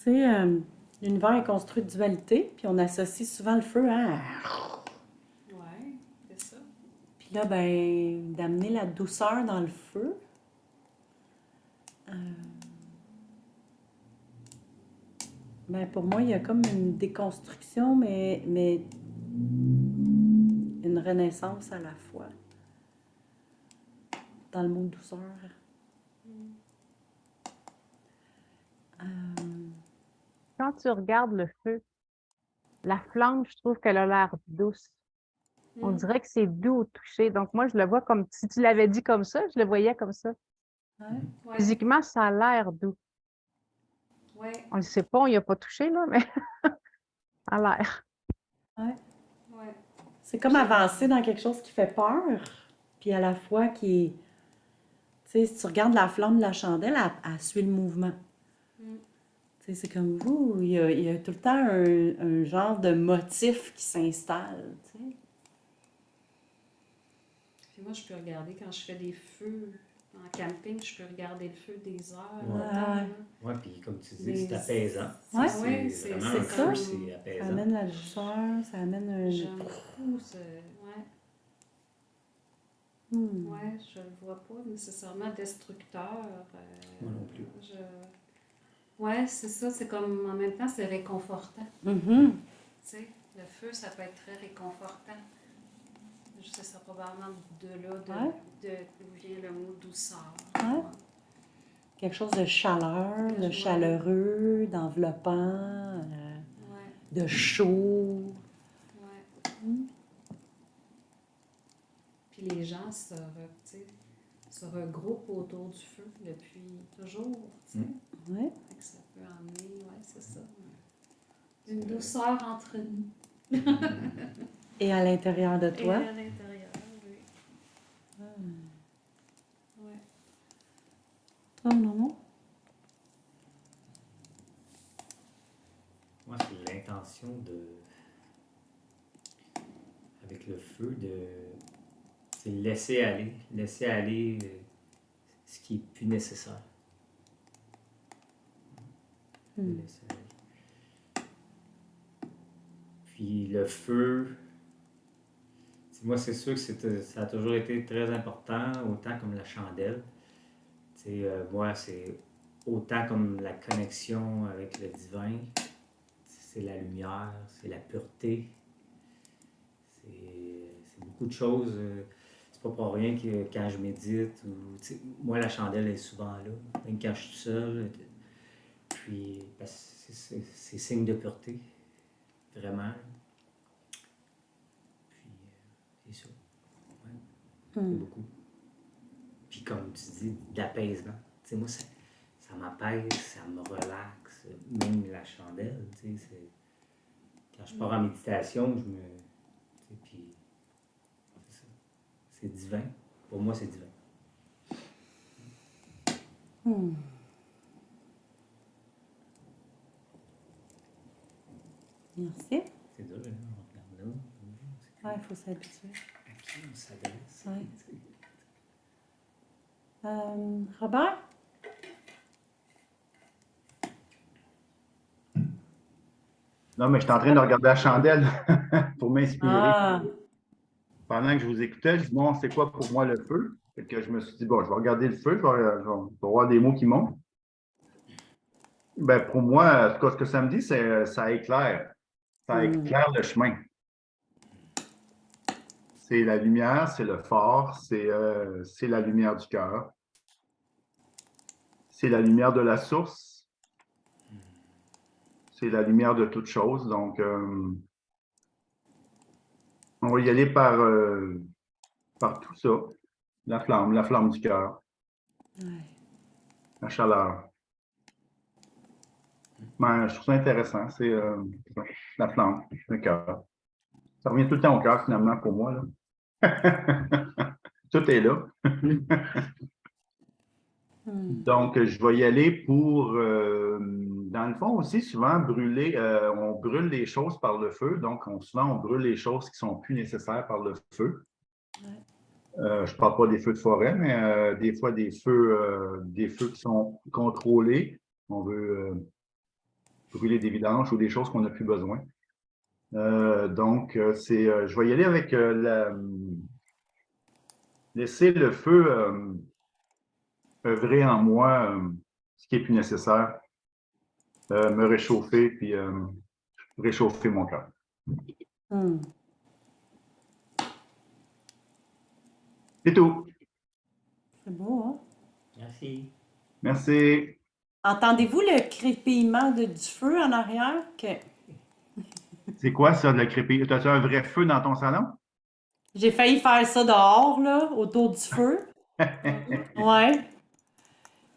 sais, l'univers est construit de dualité, puis on associe souvent le feu à... Ouais, c'est ça. Puis là, ben, d'amener la douceur dans le feu. euh, ben, pour moi, il y a comme une déconstruction, mais une renaissance à la fois, dans le mot douceur. Euh, Quand tu regardes le feu, la flamme, je trouve qu'elle a l'air douce. On dirait que c'est doux au toucher. Donc, moi, je le vois comme si tu l'avais dit comme ça, je le voyais comme ça. ouais. Ouais, Physiquement, ça a l'air doux. ouais, On ne le sait pas, on n'y a pas touché, là, mais ça a l'air. Ouais. ouais. C'est comme avancer dans quelque chose qui fait peur, puis à la fois qui est... Tu sais, si tu regardes la flamme de la chandelle, elle suit le mouvement. Mm. Tu sais, c'est comme vous, il y a tout le temps un genre de motif qui s'installe, tu sais. Puis moi, je peux regarder quand je fais des feux en camping, je peux regarder le feu des heures. Ouais. de temps, là. Oui, puis comme tu dis, Les- c'est apaisant. Ouais. Ouais, C'est c'est- vraiment c'est un feu, comme- c'est Ça apaisant. amène la douceur, ça amène un... J'aime beaucoup ce... Ouais, Hmm. ouais, je le vois pas nécessairement destructeur. Moi non plus. Ouais, c'est ça, c'est comme, en même temps, c'est réconfortant. Mhm. Tu sais, le feu, ça peut être très réconfortant. Je sais, c'est probablement de là, d'où vient le mot douceur. Ouais. Quelque chose de chaleur, de Ouais. chaleureux, d'enveloppant, Ouais, de chaud. ouais. Hmm. Puis les gens tu sais, se regroupent autour du feu depuis toujours, tu sais. Ouais. Fait que ça peut emmener, ouais, c'est ça. Une douceur entre nous. Et à l'intérieur de Et toi. à l'intérieur, oui. Ouais. Toi, non? Moi, c'est l'intention de. Avec le feu, c'est laisser aller ce qui est plus nécessaire. Hmm. Laisser aller. Puis le feu, moi, c'est sûr que ça a toujours été très important, autant comme la chandelle. Moi, c'est autant comme la connexion avec le divin, c'est la lumière, c'est la pureté, c'est beaucoup de choses. C'est pas pour rien que quand je médite, moi, la chandelle est souvent là, même quand je suis seul. Puis, parce que c'est signe de pureté, vraiment. Puis, c'est ça. Ouais, c'est Hmm. beaucoup. Puis comme tu dis, d'apaisement. Tu sais, moi, ça m'apaise, ça me relaxe. Même la chandelle, tu sais, quand je pars en méditation, je me... Tu sais, puis c'est ça. C'est divin. Pour moi, c'est divin. Hmm. Merci. C'est dur, hein, on regarde là. Ouais, il faut s'habituer. À qui on s'adresse? Ouais. Tu sais. Robert? Non, mais je suis en train de regarder la chandelle pour m'inspirer. Ah, Pendant que je vous écoutais, je dis, bon, c'est quoi pour moi le feu? Fait que je me suis dit, bon, je vais regarder le feu, je vais voir des mots qui montent. Ben, pour moi, en tout cas, ce que ça me dit, c'est ça éclaire. Ça éclaire le chemin. C'est la lumière, c'est le phare, c'est la lumière du cœur. C'est la lumière de la source. C'est la lumière de toute chose. Donc, on va y aller par tout ça. La flamme du cœur, ouais. la chaleur. Ben, je trouve ça intéressant. C'est la flamme, le cœur. Ça revient tout le temps au cœur, finalement, pour moi, là. Tout est là. Donc, je vais y aller pour, dans le fond aussi, souvent brûler, on brûle les choses par le feu. Donc, souvent, on brûle les choses qui sont plus nécessaires par le feu. Je ne parle pas des feux de forêt, mais des fois des feux qui sont contrôlés. On veut brûler des vidanges ou des choses qu'on n'a plus besoin. Donc, je vais y aller avec laisser le feu œuvrer en moi ce qui est plus nécessaire, me réchauffer, puis réchauffer mon cœur. Hmm. C'est tout. C'est beau, hein? Merci. Merci. Entendez-vous le crépillement du feu en arrière? C'est quoi ça, le crépit? As-tu un vrai feu dans ton salon? J'ai failli faire ça dehors, là, autour du feu. Ouais.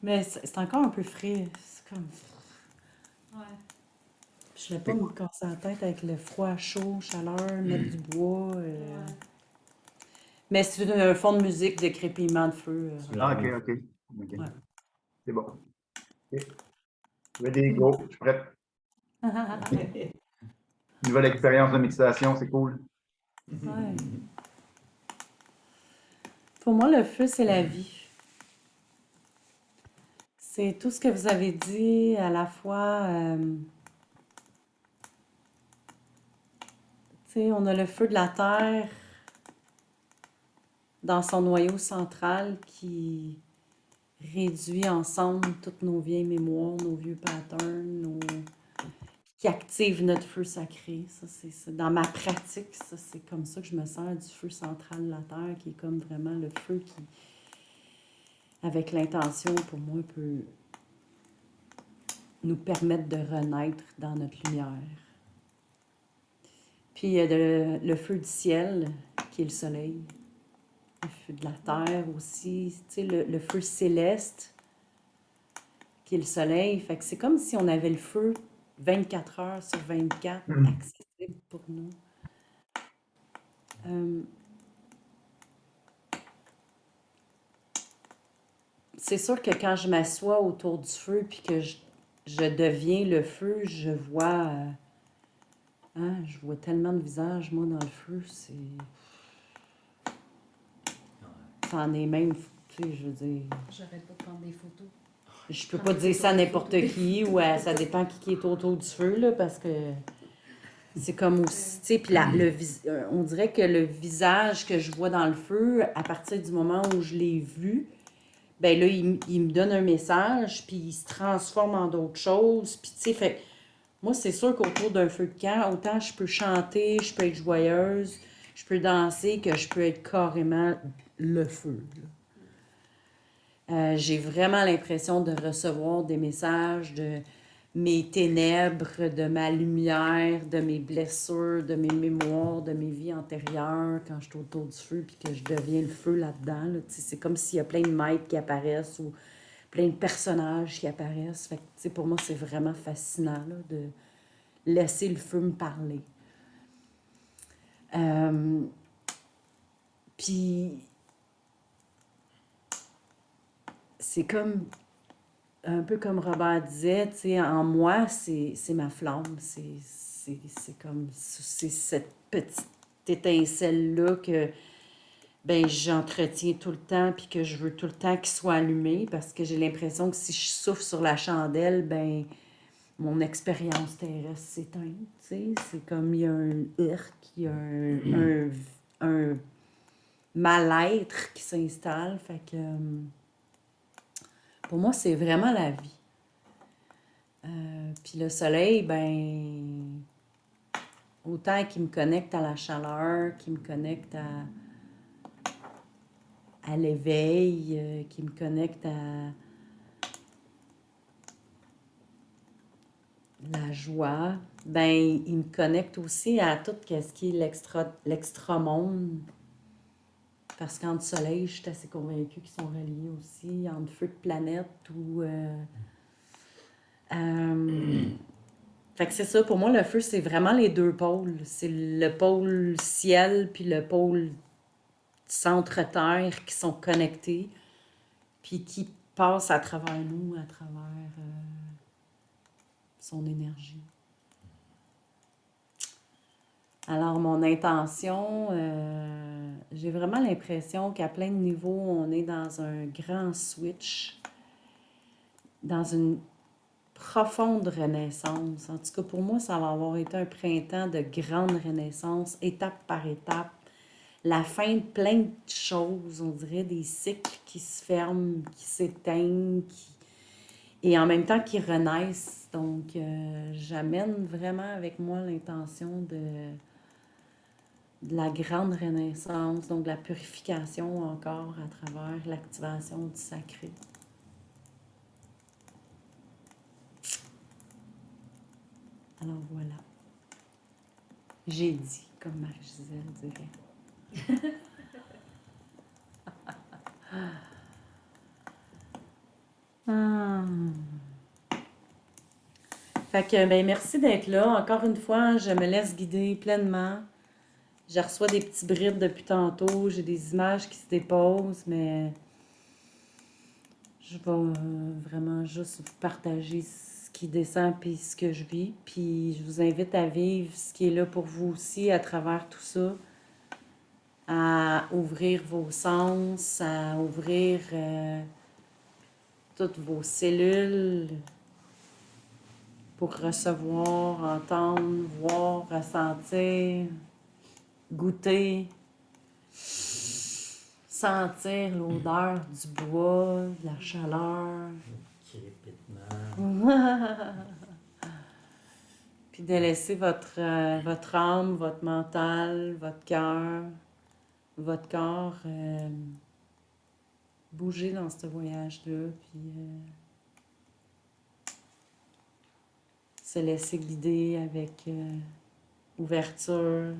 Mais c'est encore un peu frais. C'est comme... Ouais. Je ne voulais pas me casser la tête avec le froid, chaud, chaleur, mettre du bois. Ouais. Mais c'est un fond de musique de crépillement de feu. Ah, OK. Ouais. C'est bon. OK. Ready, go. Je suis prête. Nouvelle expérience de méditation, c'est cool. Ouais. Pour moi, le feu, c'est la vie. C'est tout ce que vous avez dit, à la fois, tu sais, on a le feu de la terre dans son noyau central qui réduit ensemble toutes nos vieilles mémoires, nos vieux patterns, qui active notre feu sacré. Ça, dans ma pratique, ça, c'est comme ça que je me sers du feu central de la terre, qui est comme vraiment le feu qui, avec l'intention, pour moi, peut nous permettre de renaître dans notre lumière. Puis il y a le feu du ciel, qui est le soleil. Le feu de la terre aussi, tu sais, le feu céleste, qui est le soleil. Fait que c'est comme si on avait le feu 24 heures sur 24 accessible pour nous. C'est sûr que quand je m'assois autour du feu puis que je deviens le feu, je vois tellement de visages, moi, dans le feu, ça en est même, tu sais, je veux dire, J'arrête pas de prendre des photos. je peux pas dire ça à n'importe qui ou ça dépend qui est autour du feu, là, parce que c'est comme aussi, tu sais, puis on dirait que le visage que je vois dans le feu, à partir du moment où je l'ai vu, ben là, il me donne un message, puis il se transforme en d'autres choses, puis tu sais, fait moi, c'est sûr qu'autour d'un feu de camp, autant je peux chanter, je peux être joyeuse, je peux danser, que je peux être carrément le feu, là. J'ai vraiment l'impression de recevoir des messages de mes ténèbres, de ma lumière, de mes blessures, de mes mémoires, de mes vies antérieures, quand je suis autour du feu, puis que je deviens le feu là-dedans. Là. C'est comme s'il y a plein de maîtres qui apparaissent ou plein de personnages qui apparaissent. Fait que, pour moi, c'est vraiment fascinant là, de laisser le feu me parler. Puis, c'est comme, un peu comme Robert disait, tu sais, en moi, c'est ma flamme. C'est comme, c'est cette petite étincelle-là que, ben, j'entretiens tout le temps, puis que je veux tout le temps qu'il soit allumé, parce que j'ai l'impression que si je souffle sur la chandelle, ben, mon expérience terrestre s'éteint, tu sais. C'est comme, il y a un irk, il y a un mal-être qui s'installe, fait que... pour moi, c'est vraiment la vie. Puis le soleil, ben, autant qu'il me connecte à la chaleur, qu'il me connecte à l'éveil, qu'il me connecte à la joie, ben, il me connecte aussi à tout ce qui est l'extra-monde. Parce qu'entre soleil, je suis assez convaincue qu'ils sont reliés aussi, entre feu de planète ou... Fait que c'est ça, pour moi, le feu, c'est vraiment les deux pôles. C'est le pôle ciel puis le pôle centre-terre qui sont connectés, puis qui passent à travers nous, à travers son énergie. Alors, mon intention, j'ai vraiment l'impression qu'à plein de niveaux, on est dans un grand switch, dans une profonde renaissance. En tout cas, pour moi, ça va avoir été un printemps de grande renaissance, étape par étape. La fin de plein de choses, on dirait des cycles qui se ferment, qui s'éteignent, et en même temps qui renaissent. Donc, j'amène vraiment avec moi l'intention de la grande renaissance, donc de la purification encore à travers l'activation du sacré. Alors voilà. J'ai dit, comme Marie-Gisèle dirait. Ah. Fait que, ben, merci d'être là. Encore une fois, je me laisse guider pleinement. Je reçois des petits brides depuis tantôt. J'ai des images qui se déposent, mais je vais vraiment juste vous partager ce qui descend puis ce que je vis. Puis je vous invite à vivre ce qui est là pour vous aussi à travers tout ça. À ouvrir vos sens, à ouvrir toutes vos cellules pour recevoir, entendre, voir, ressentir, goûter, sentir l'odeur du bois, de la chaleur. Crépitement. Puis de laisser votre âme, votre mental, votre cœur, votre corps bouger dans ce voyage-là, puis se laisser guider avec ouverture.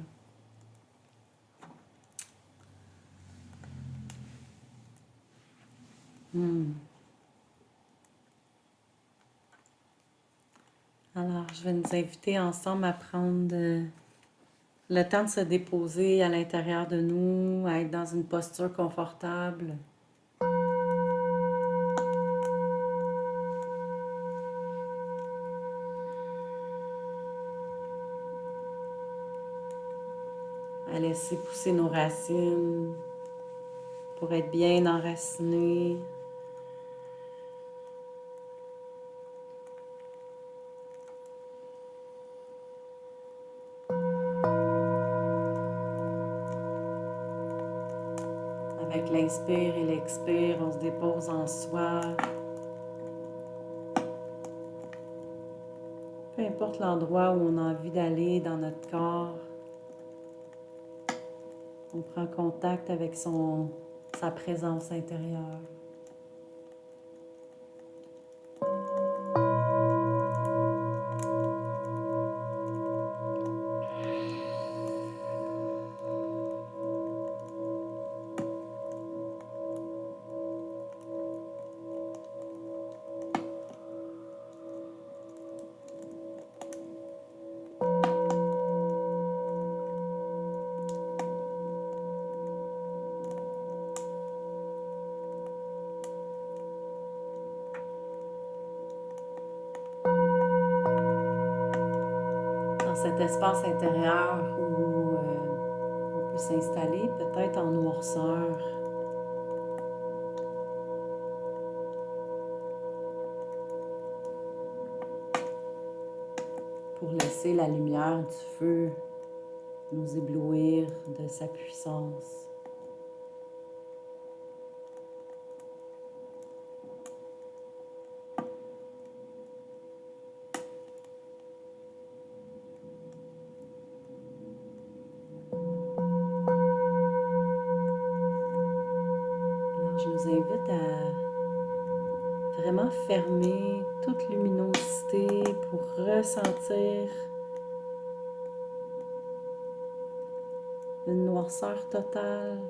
Alors, je vais nous inviter ensemble à prendre le temps de se déposer à l'intérieur de nous, à être dans une posture confortable. À laisser pousser nos racines pour être bien enracinés. Avec l'inspire et l'expire, on se dépose en soi. Peu importe l'endroit où on a envie d'aller dans notre corps, on prend contact avec sa présence intérieure. Cet espace intérieur où on peut s'installer peut-être en noirceur. Pour laisser la lumière du feu nous éblouir de sa puissance. Je nous invite à vraiment fermer toute luminosité pour ressentir une noirceur totale.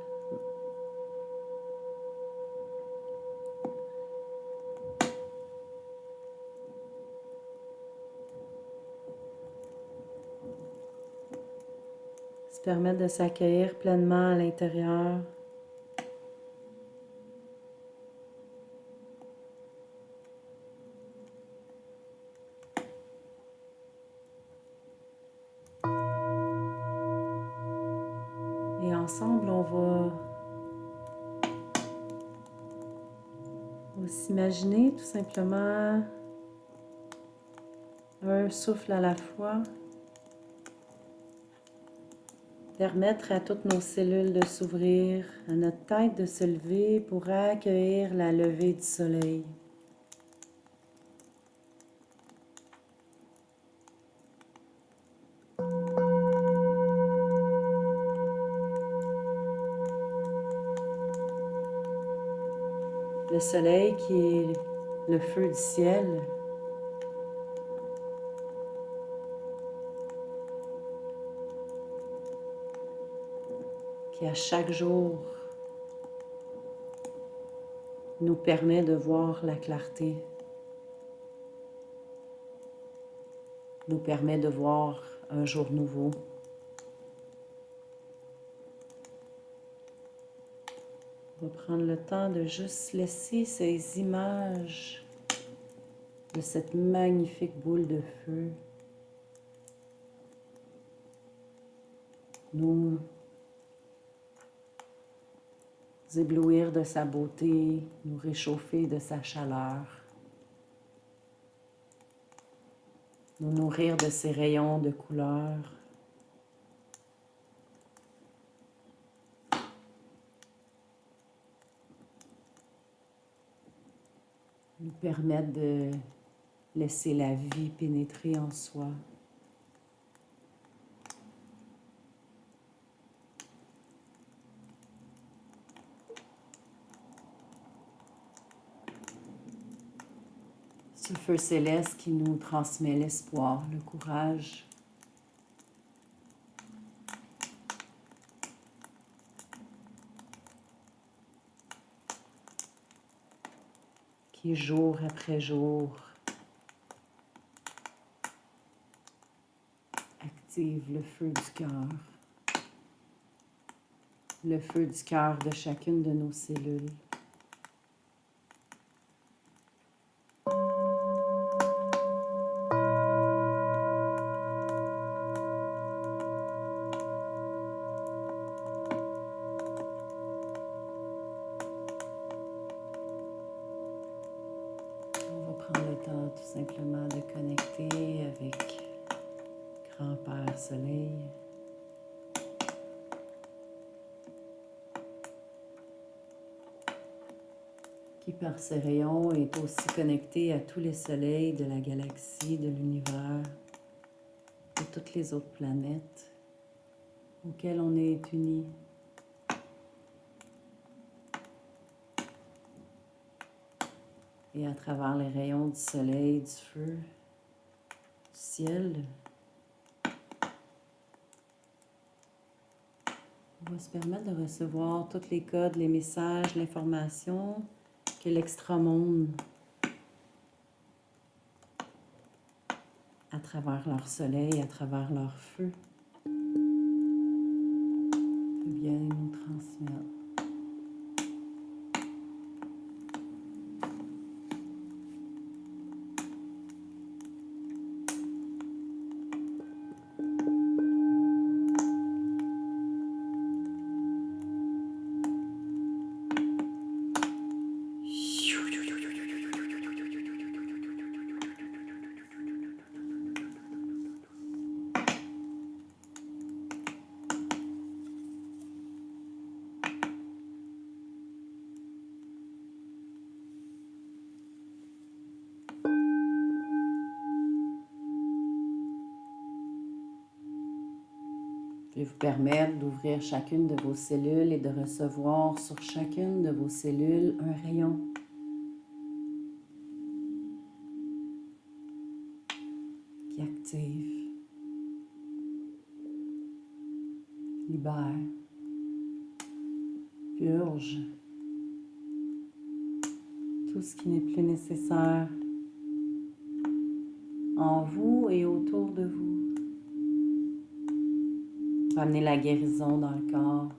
Se permettre de s'accueillir pleinement à l'intérieur. Et ensemble, on va s'imaginer tout simplement un souffle à la fois. Permettre à toutes nos cellules de s'ouvrir, à notre tête de se lever pour accueillir la levée du soleil. Le soleil qui est le feu du ciel, qui à chaque jour nous permet de voir la clarté, nous permet de voir un jour nouveau. On va prendre le temps de juste laisser ces images de cette magnifique boule de feu nous éblouir de sa beauté, nous réchauffer de sa chaleur, nous nourrir de ses rayons de couleur. Nous permettre de laisser la vie pénétrer en soi. Ce feu céleste qui nous transmet l'espoir, le courage. Qui jour après jour active le feu du cœur. Le feu du cœur de chacune de nos cellules. On va prendre le temps tout simplement de connecter avec Grand-Père Soleil. Qui par ses rayons est aussi connecté à tous les soleils de la galaxie, de l'univers, de toutes les autres planètes auxquelles on est unis. Et à travers les rayons du soleil, du feu, du ciel, on va se permettre de recevoir tous les codes, les messages, l'information que l'extramonde, à travers leur soleil, à travers leur feu, peut bien nous transmettre. Je vais vous permettre d'ouvrir chacune de vos cellules et de recevoir sur chacune de vos cellules un rayon qui active, libère, purge tout ce qui n'est plus nécessaire en vous et autour de vous. Ramener la guérison dans le corps.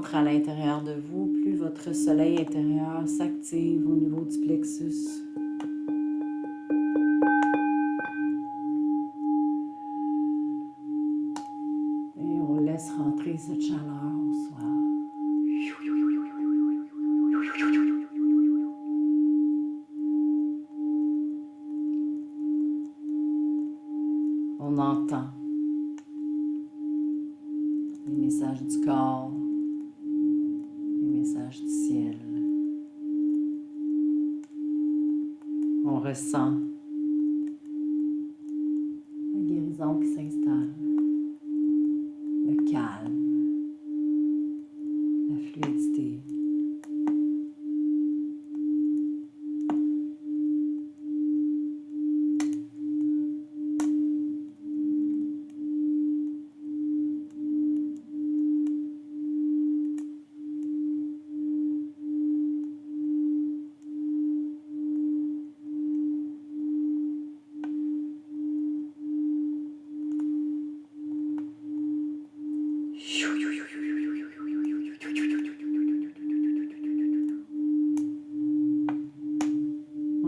entre à l'intérieur de vous, plus votre soleil intérieur s'active au niveau du plexus. Et on laisse rentrer cette chaleur au soir. On entend les messages du corps, les messages du ciel. On ressent la guérison qui s'installe, le calme, la fluidité.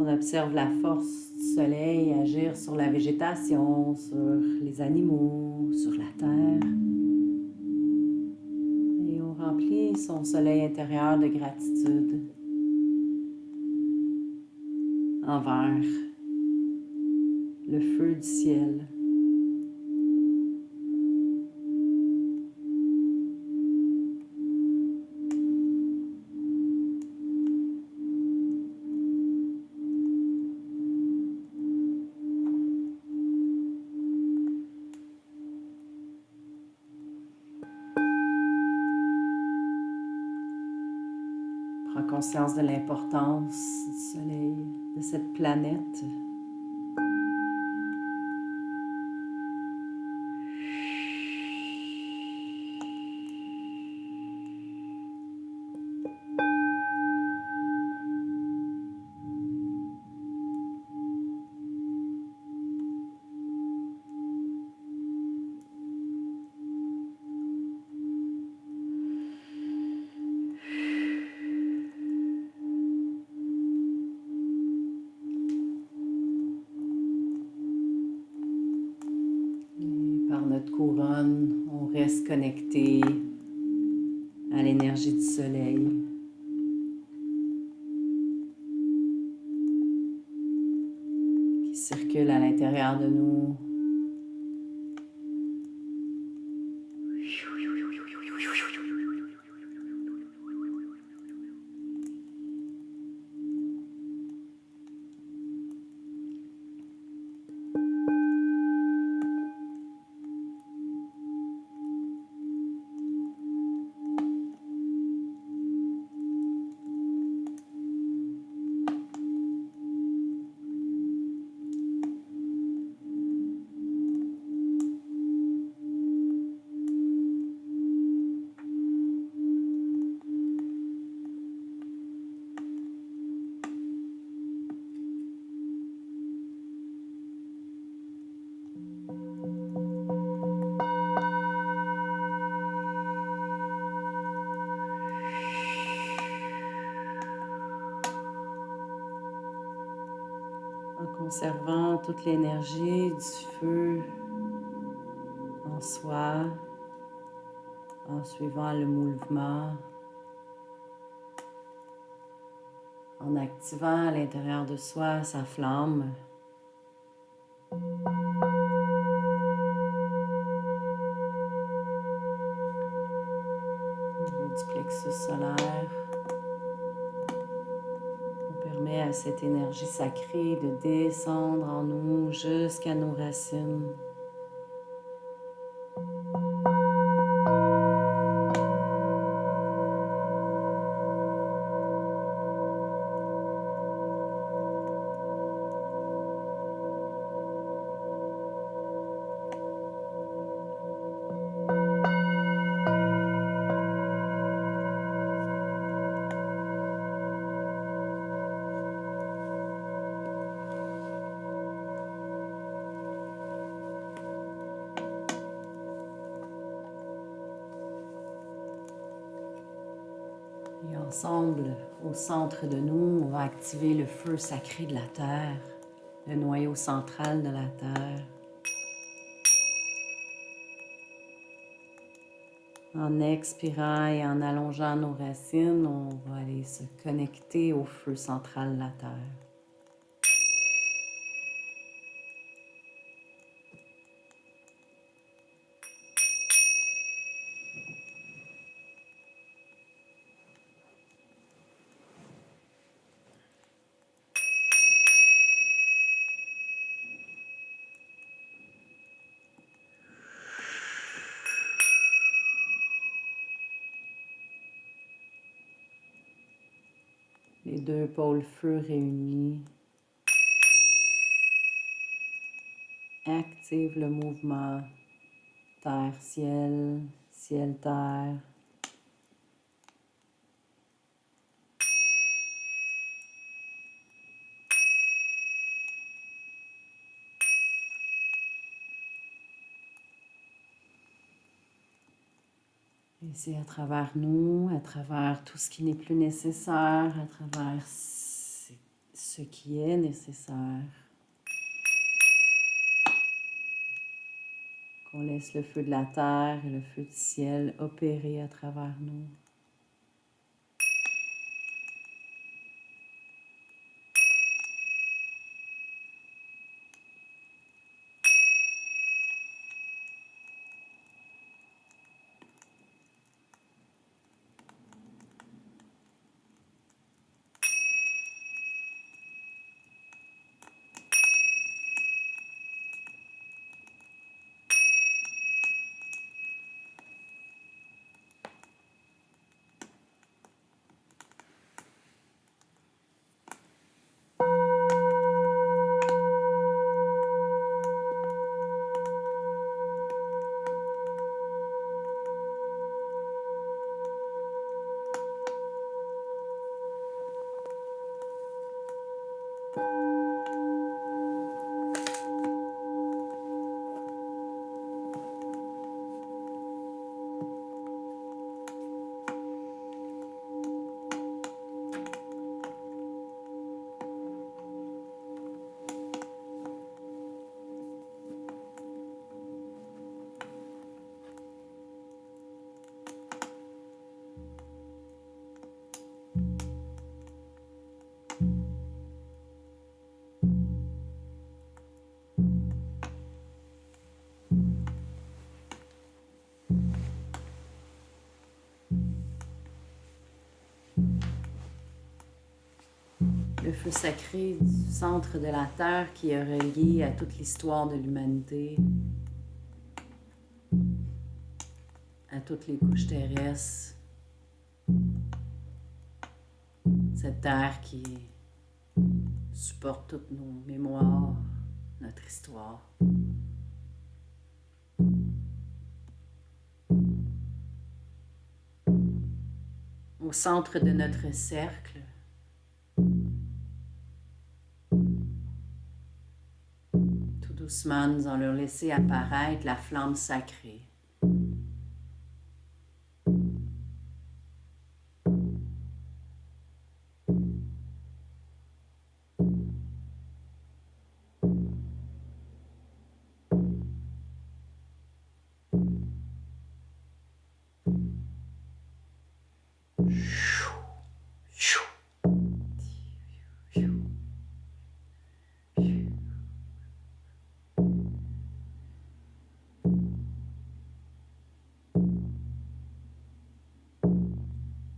On observe la force du soleil agir sur la végétation, sur les animaux, sur la terre. Et on remplit son soleil intérieur de gratitude envers le feu du ciel. Prends conscience de l'importance du soleil, de cette planète. Et par notre couronne, on reste connecté à l'énergie du soleil. Qui circule à l'intérieur de nous. En conservant toute l'énergie du feu en soi, en suivant le mouvement, en activant à l'intérieur de soi sa flamme. Au niveau du plexus solaire, on permet à cette énergie sacrée de descendre en nous jusqu'à nos racines. Et ensemble, au centre de nous, on va activer le feu sacré de la Terre, le noyau central de la Terre. En expirant et en allongeant nos racines, on va aller se connecter au feu central de la Terre. Les deux pôles feu réunis activent le mouvement terre-ciel, ciel-terre. Et c'est à travers nous, à travers tout ce qui n'est plus nécessaire, à travers ce qui est nécessaire, qu'on laisse le feu de la terre et le feu du ciel opérer à travers nous. Le feu sacré du centre de la Terre qui est relié à toute l'histoire de l'humanité, à toutes les couches terrestres. Cette Terre qui supporte toutes nos mémoires, notre histoire. Au centre de notre cercle, tout doucement, nous allons laisser apparaître la flamme sacrée.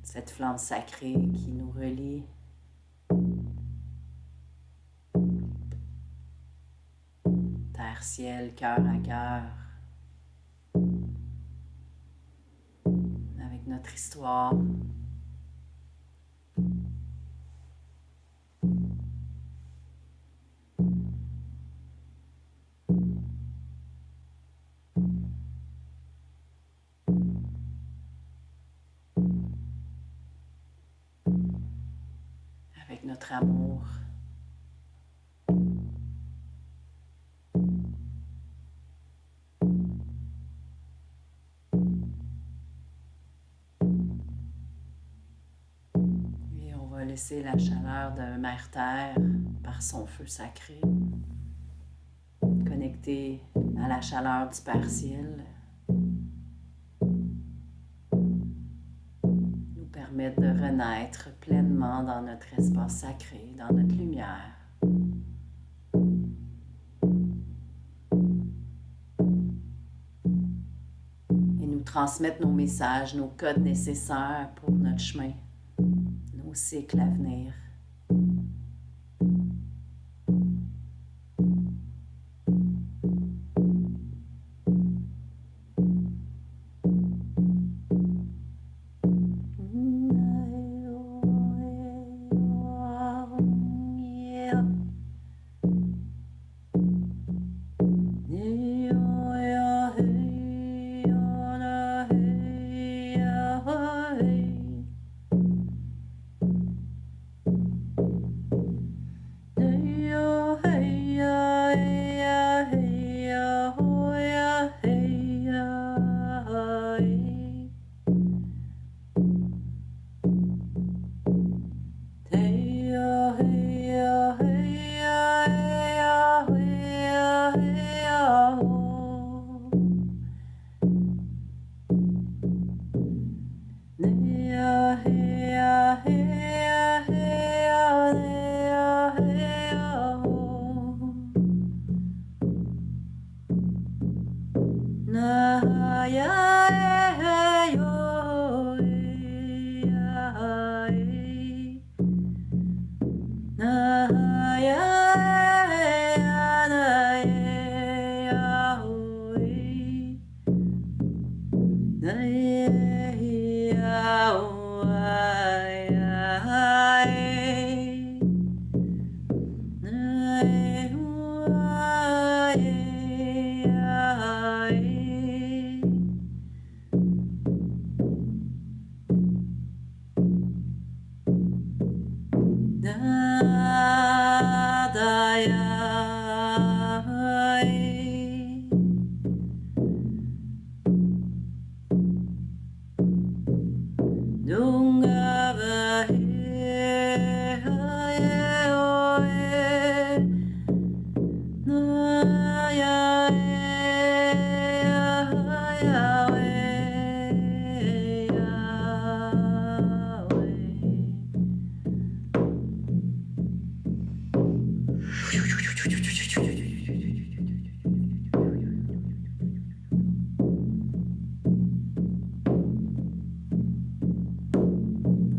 Cette flamme sacrée qui nous relie terre, ciel, cœur à cœur, avec notre histoire. Avec notre amour. va laisser la chaleur de Mère Terre par son feu sacré connecter à la chaleur du Père Ciel nous permettre de renaître pleinement dans notre espace sacré, dans notre lumière. Et nous transmettre nos messages, nos codes nécessaires pour notre chemin, nos cycles à venir.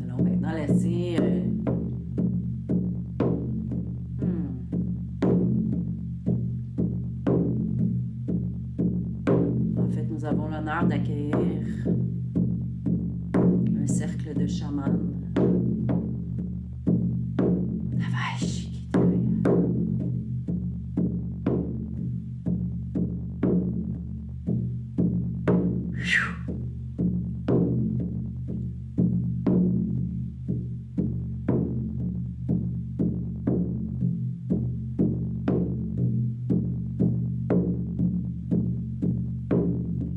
Allons maintenant laisser En fait, nous avons l'honneur d'accueillir un cercle de chamans.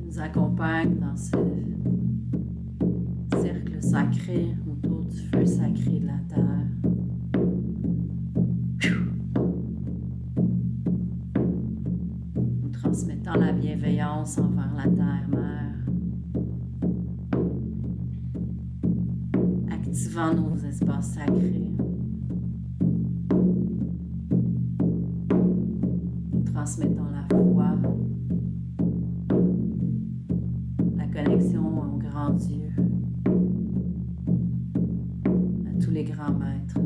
Nous accompagne dans ce cercle sacré autour du feu sacré de la terre. Nous transmettant la bienveillance envers la terre-mère, activant nos espaces sacrés, nous transmettant la foi, la connexion au grand Dieu, à tous les grands maîtres.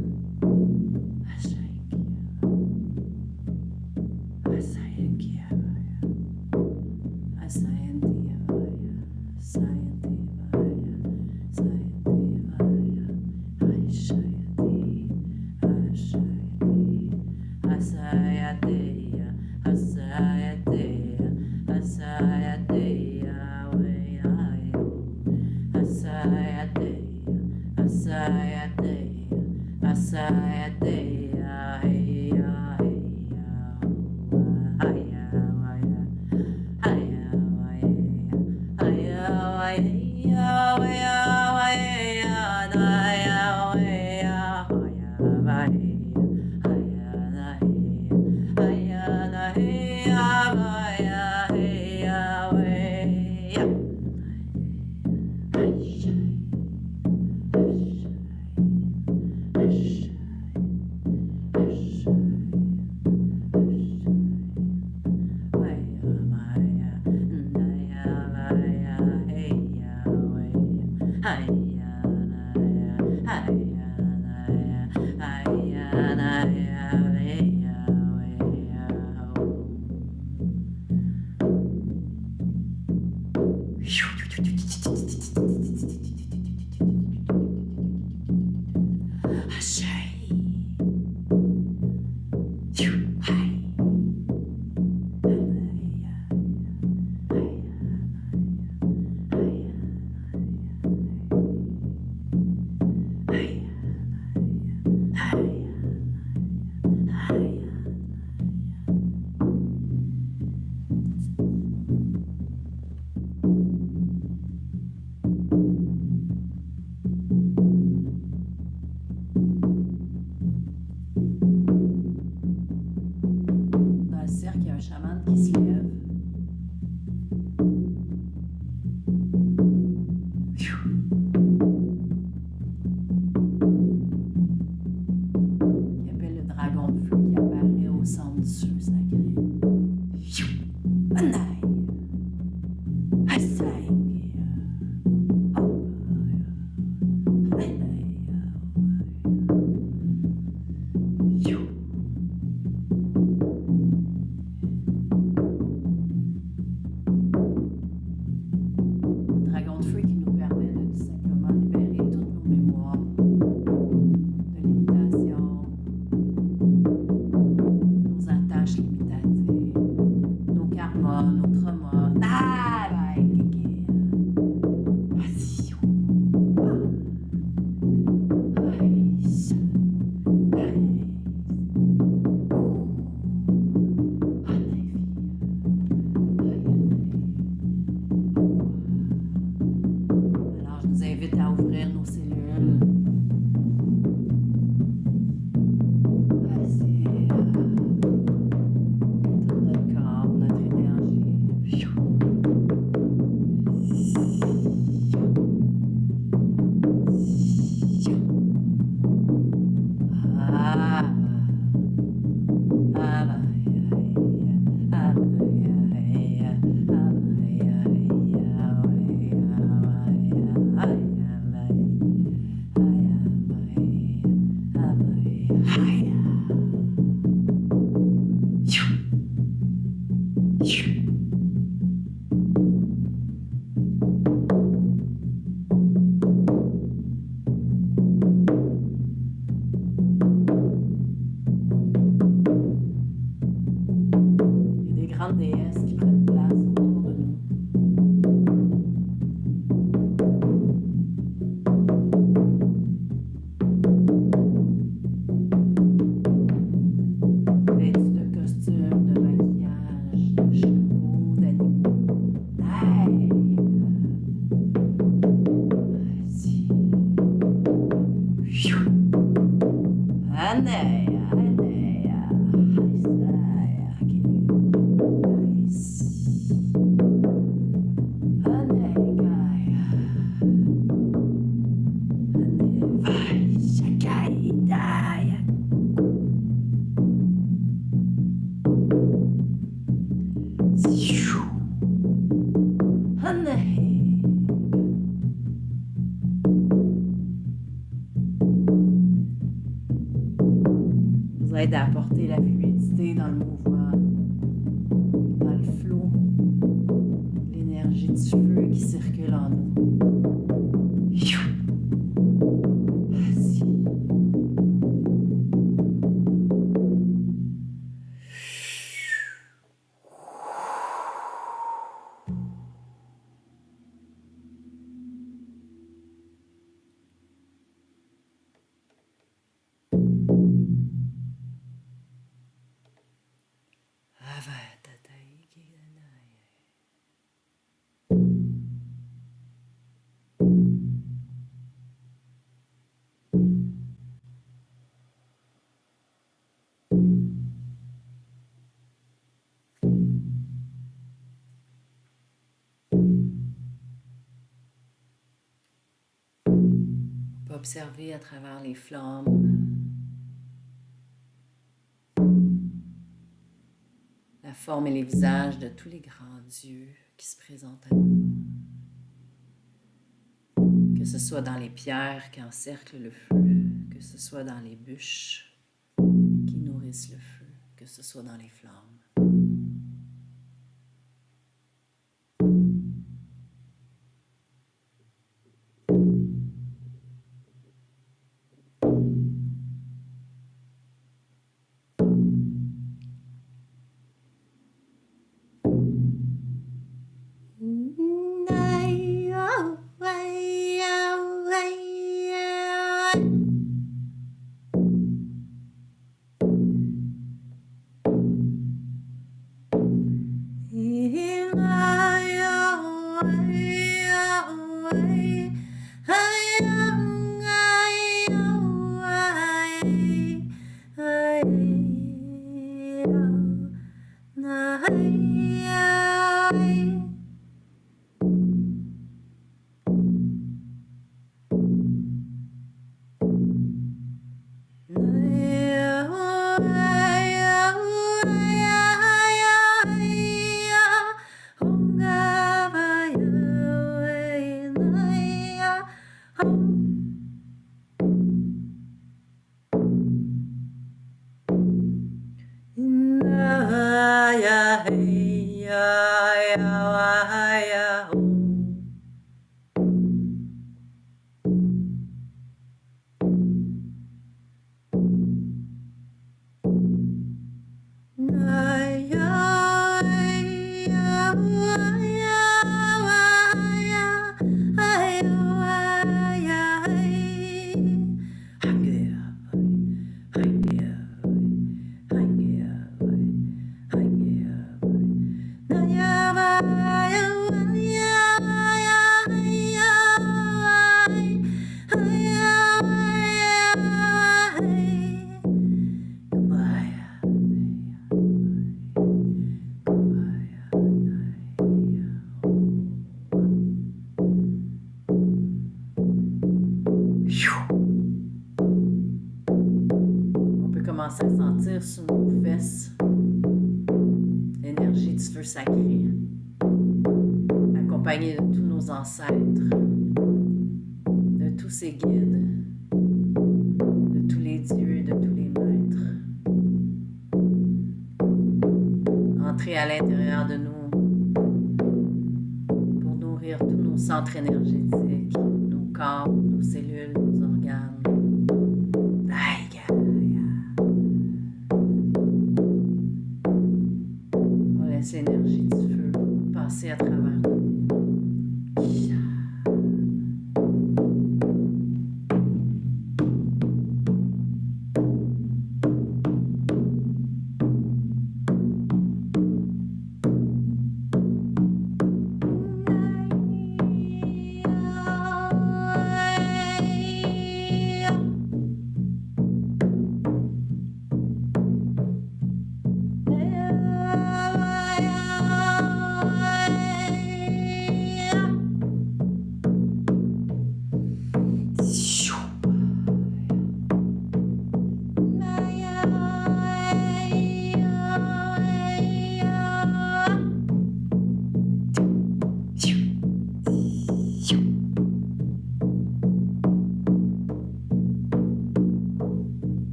Dans le cercle, il y a un chaman qui se lève. Qui appelle le dragon de feu qui apparaît au centre du feu sacré. Anai. Asai. Dragon de feu qui nous permet de tout simplement libérer toutes nos mémoires de limitation, nos attaches limitatives, nos karmas, nos traumas. Ah, bye, kéké. Vas-y. Alors, je nous invite à ouvrir nos cellules. Vas-y. Tout notre corps, notre énergie. Ah. Il y a des grandes déesses qui prennent place autour de nous. Vêtues de costumes, de maquillage, de chapeaux, d'animaux. Hey! Vas-y. Anaya, anaya, haisaya, anaya, vai, shakaidaya. Vous aide à apporter la fluidité dans le mouvement, dans le flot, l'énergie du feu qui circule en nous. Vas-y. peut observer à travers les flammes la forme et les visages de tous les grands dieux qui se présentent à nous. Que ce soit dans les pierres qui encerclent le feu, que ce soit dans les bûches qui nourrissent le feu, que ce soit dans les flammes. On peut commencer à sentir sur nos fesses l'énergie du feu sacré, accompagné de tous nos ancêtres, de tous ces guides, de tous les dieux, de tous les maîtres. Entrer à l'intérieur de nous pour nourrir tous nos centres énergétiques, nos corps, nos cellules, nos organes. On laisse l'énergie du feu passer à travers nous.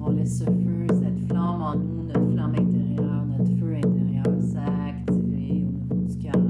On laisse ce feu, cette flamme en nous, notre flamme intérieure, notre feu intérieur s'activer au niveau du cœur.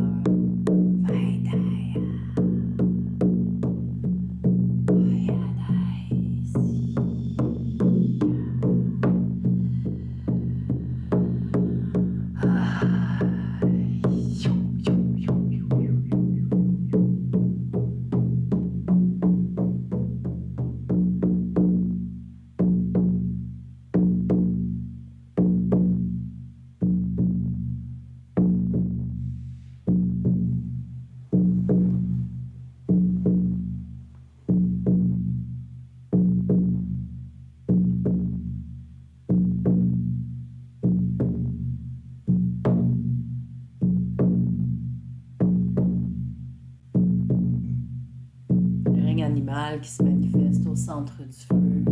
animal qui se manifeste au centre du feu.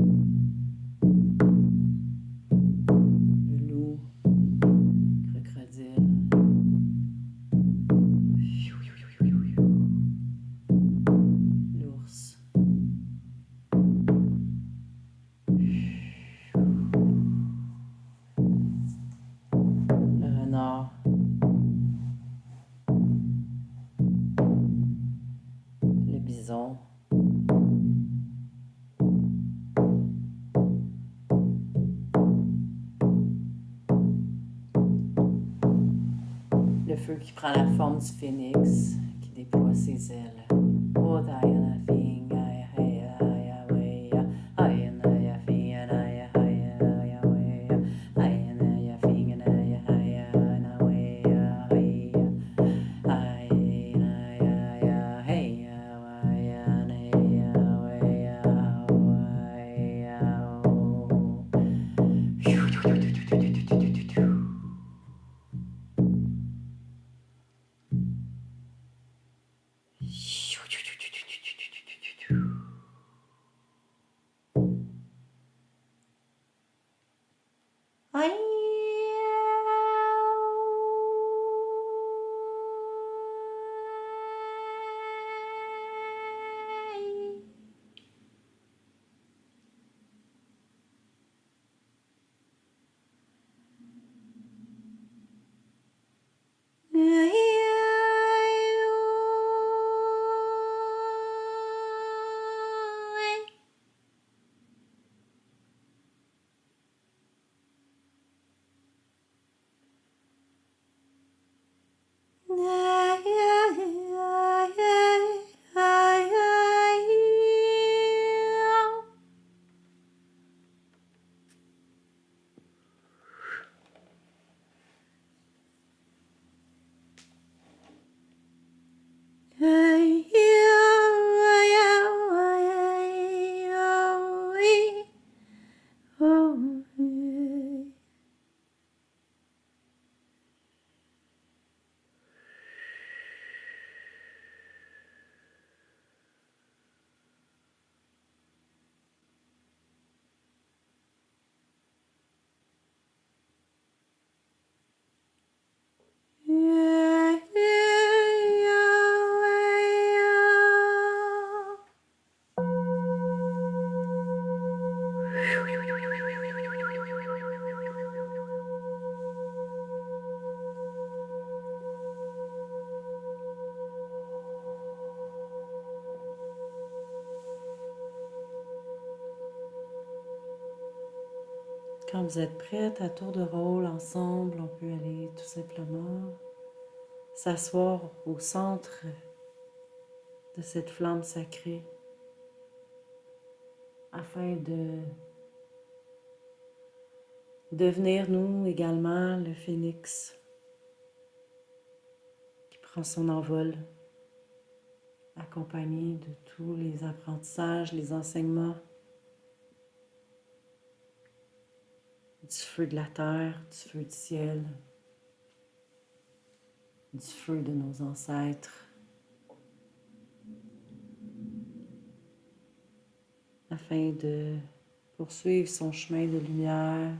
Le loup, crocodile. L'ours. Le renard. Le bison. Le feu qui prend la forme du phénix, qui déploie ses ailes. Oh, Diana, fing, aya, aya, aya, weya. Aya, aya, fing, aya, aya, aya, weya. Aya, aya, fing, aya, aya, aya, weya, weya. Aya, aya, heya, aya, aya, weya, weya, oh. Quand vous êtes prête, à tour de rôle, ensemble, on peut aller tout simplement s'asseoir au centre de cette flamme sacrée afin de devenir, nous également, le phénix qui prend son envol, accompagné de tous les apprentissages, les enseignements du feu de la terre, du feu du ciel, du feu de nos ancêtres, afin de poursuivre son chemin de lumière,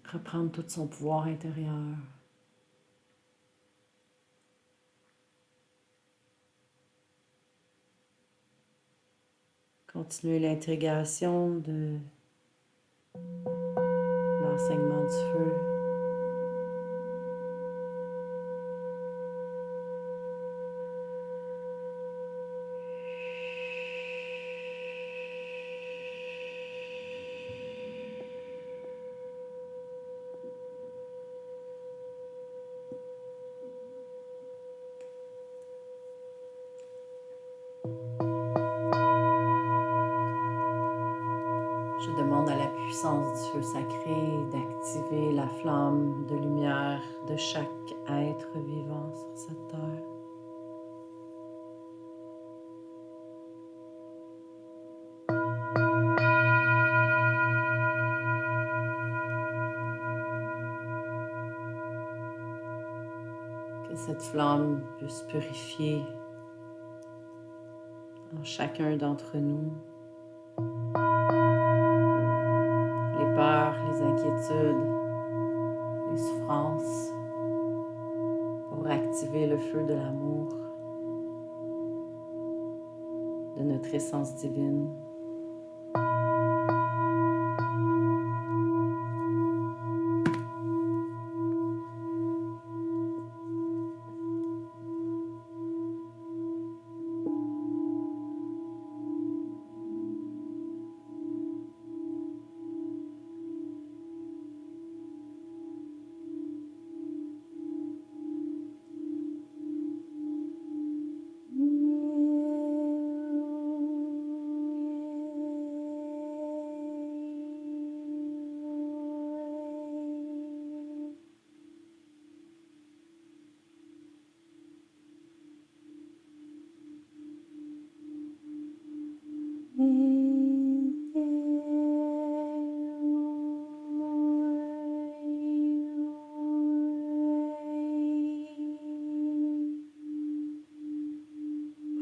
reprendre tout son pouvoir intérieur. Continuer l'intrigation de l'enseignement du feu. Je demande à la puissance du feu sacré d'activer la flamme de lumière de chaque être vivant sur cette terre. Que cette flamme puisse purifier chacun d'entre nous. Les peurs, les inquiétudes, les souffrances, pour activer le feu de l'amour, de notre essence divine.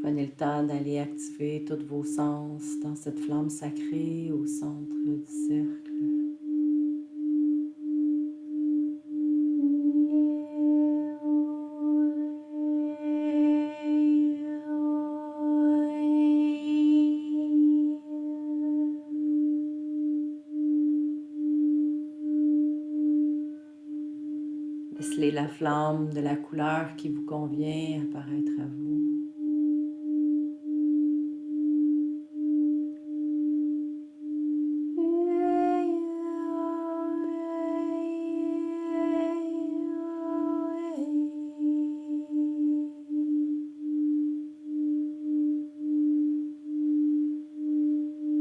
Prenez le temps d'aller activer tous vos sens dans cette flamme sacrée au centre du cercle. Laissez la flamme de la couleur qui vous convient apparaître à vous.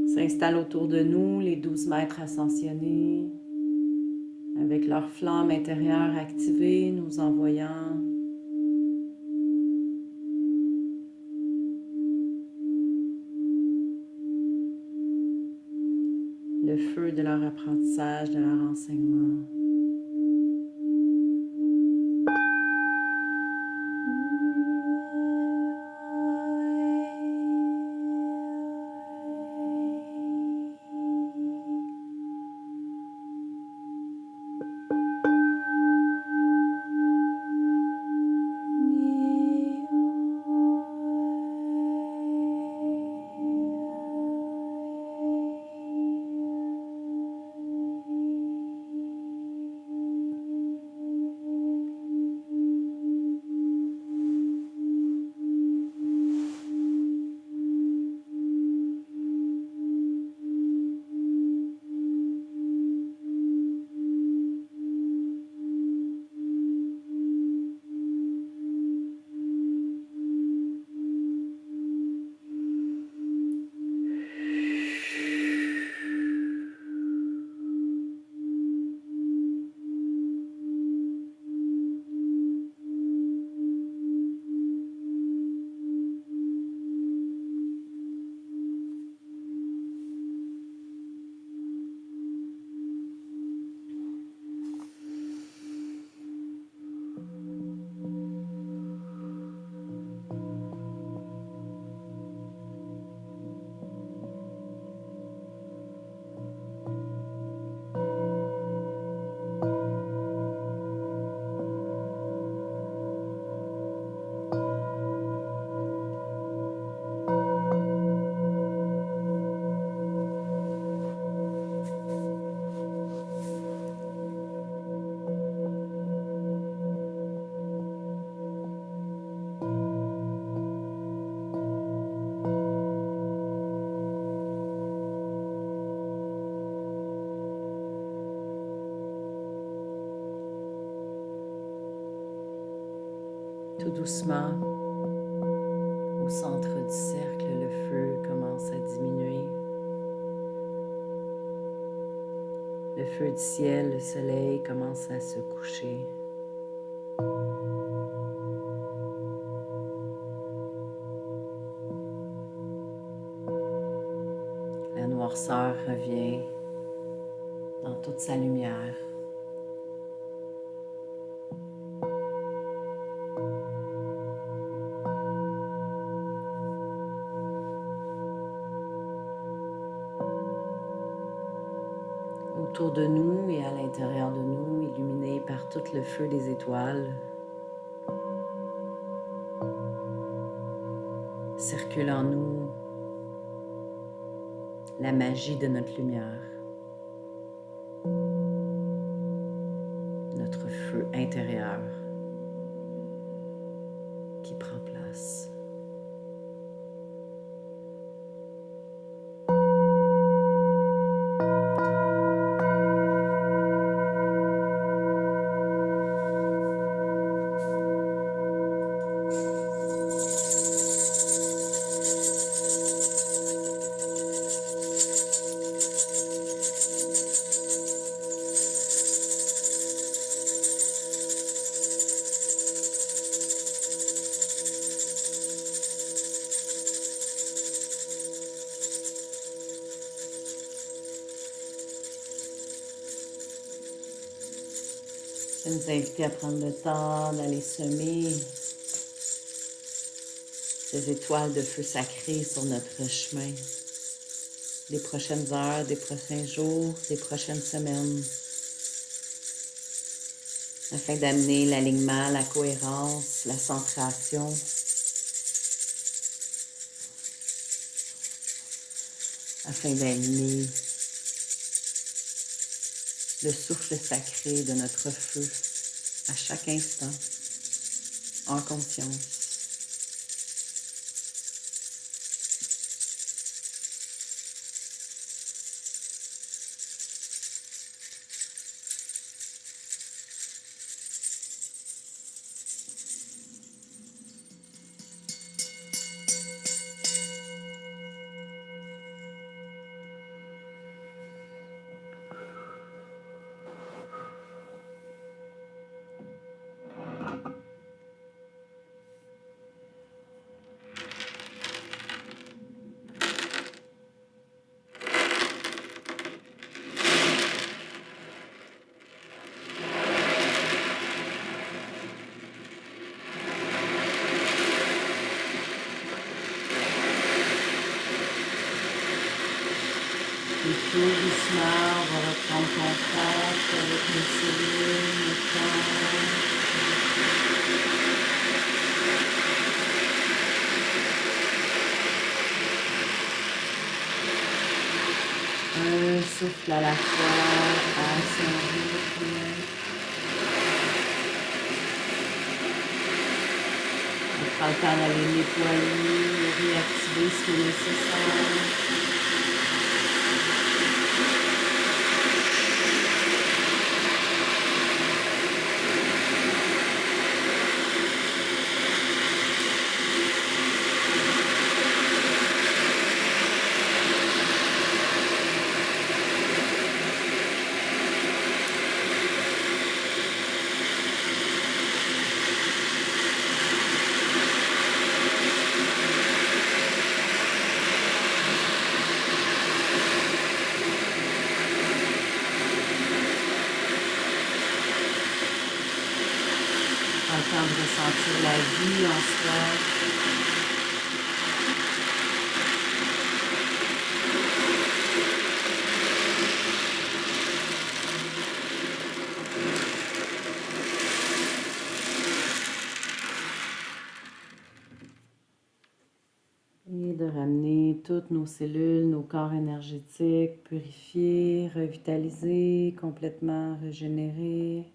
S'installent autour de nous les 12 maîtres ascensionnés, avec leur flamme intérieure activée, nous envoyant le feu de leur apprentissage, de leur enseignement. Tout doucement, au centre du cercle, le feu commence à diminuer. Le feu du ciel, le soleil commence à se coucher. La noirceur revient dans toute sa lumière. autour de nous et à l'intérieur de nous, illuminés par tout le feu des étoiles, circule en nous la magie de notre lumière, notre feu intérieur qui prend place. Je vais nous inviter à prendre le temps d'aller semer ces étoiles de feu sacré sur notre chemin, des prochaines heures, des prochains jours, des prochaines semaines, afin d'amener l'alignement, la cohérence, la centration, afin d'animer le souffle sacré de notre feu à chaque instant, en conscience. Et tout doucement, on va reprendre contact avec nos cellules, nos corps. Un souffle à la fois, à son rythme. On prend le temps d'aller nettoyer, réactiver ce qui est nécessaire. Prends le temps de ressentir la vie en soi. Et de ramener toutes nos cellules, nos corps énergétiques purifiés, revitalisés, complètement régénérés.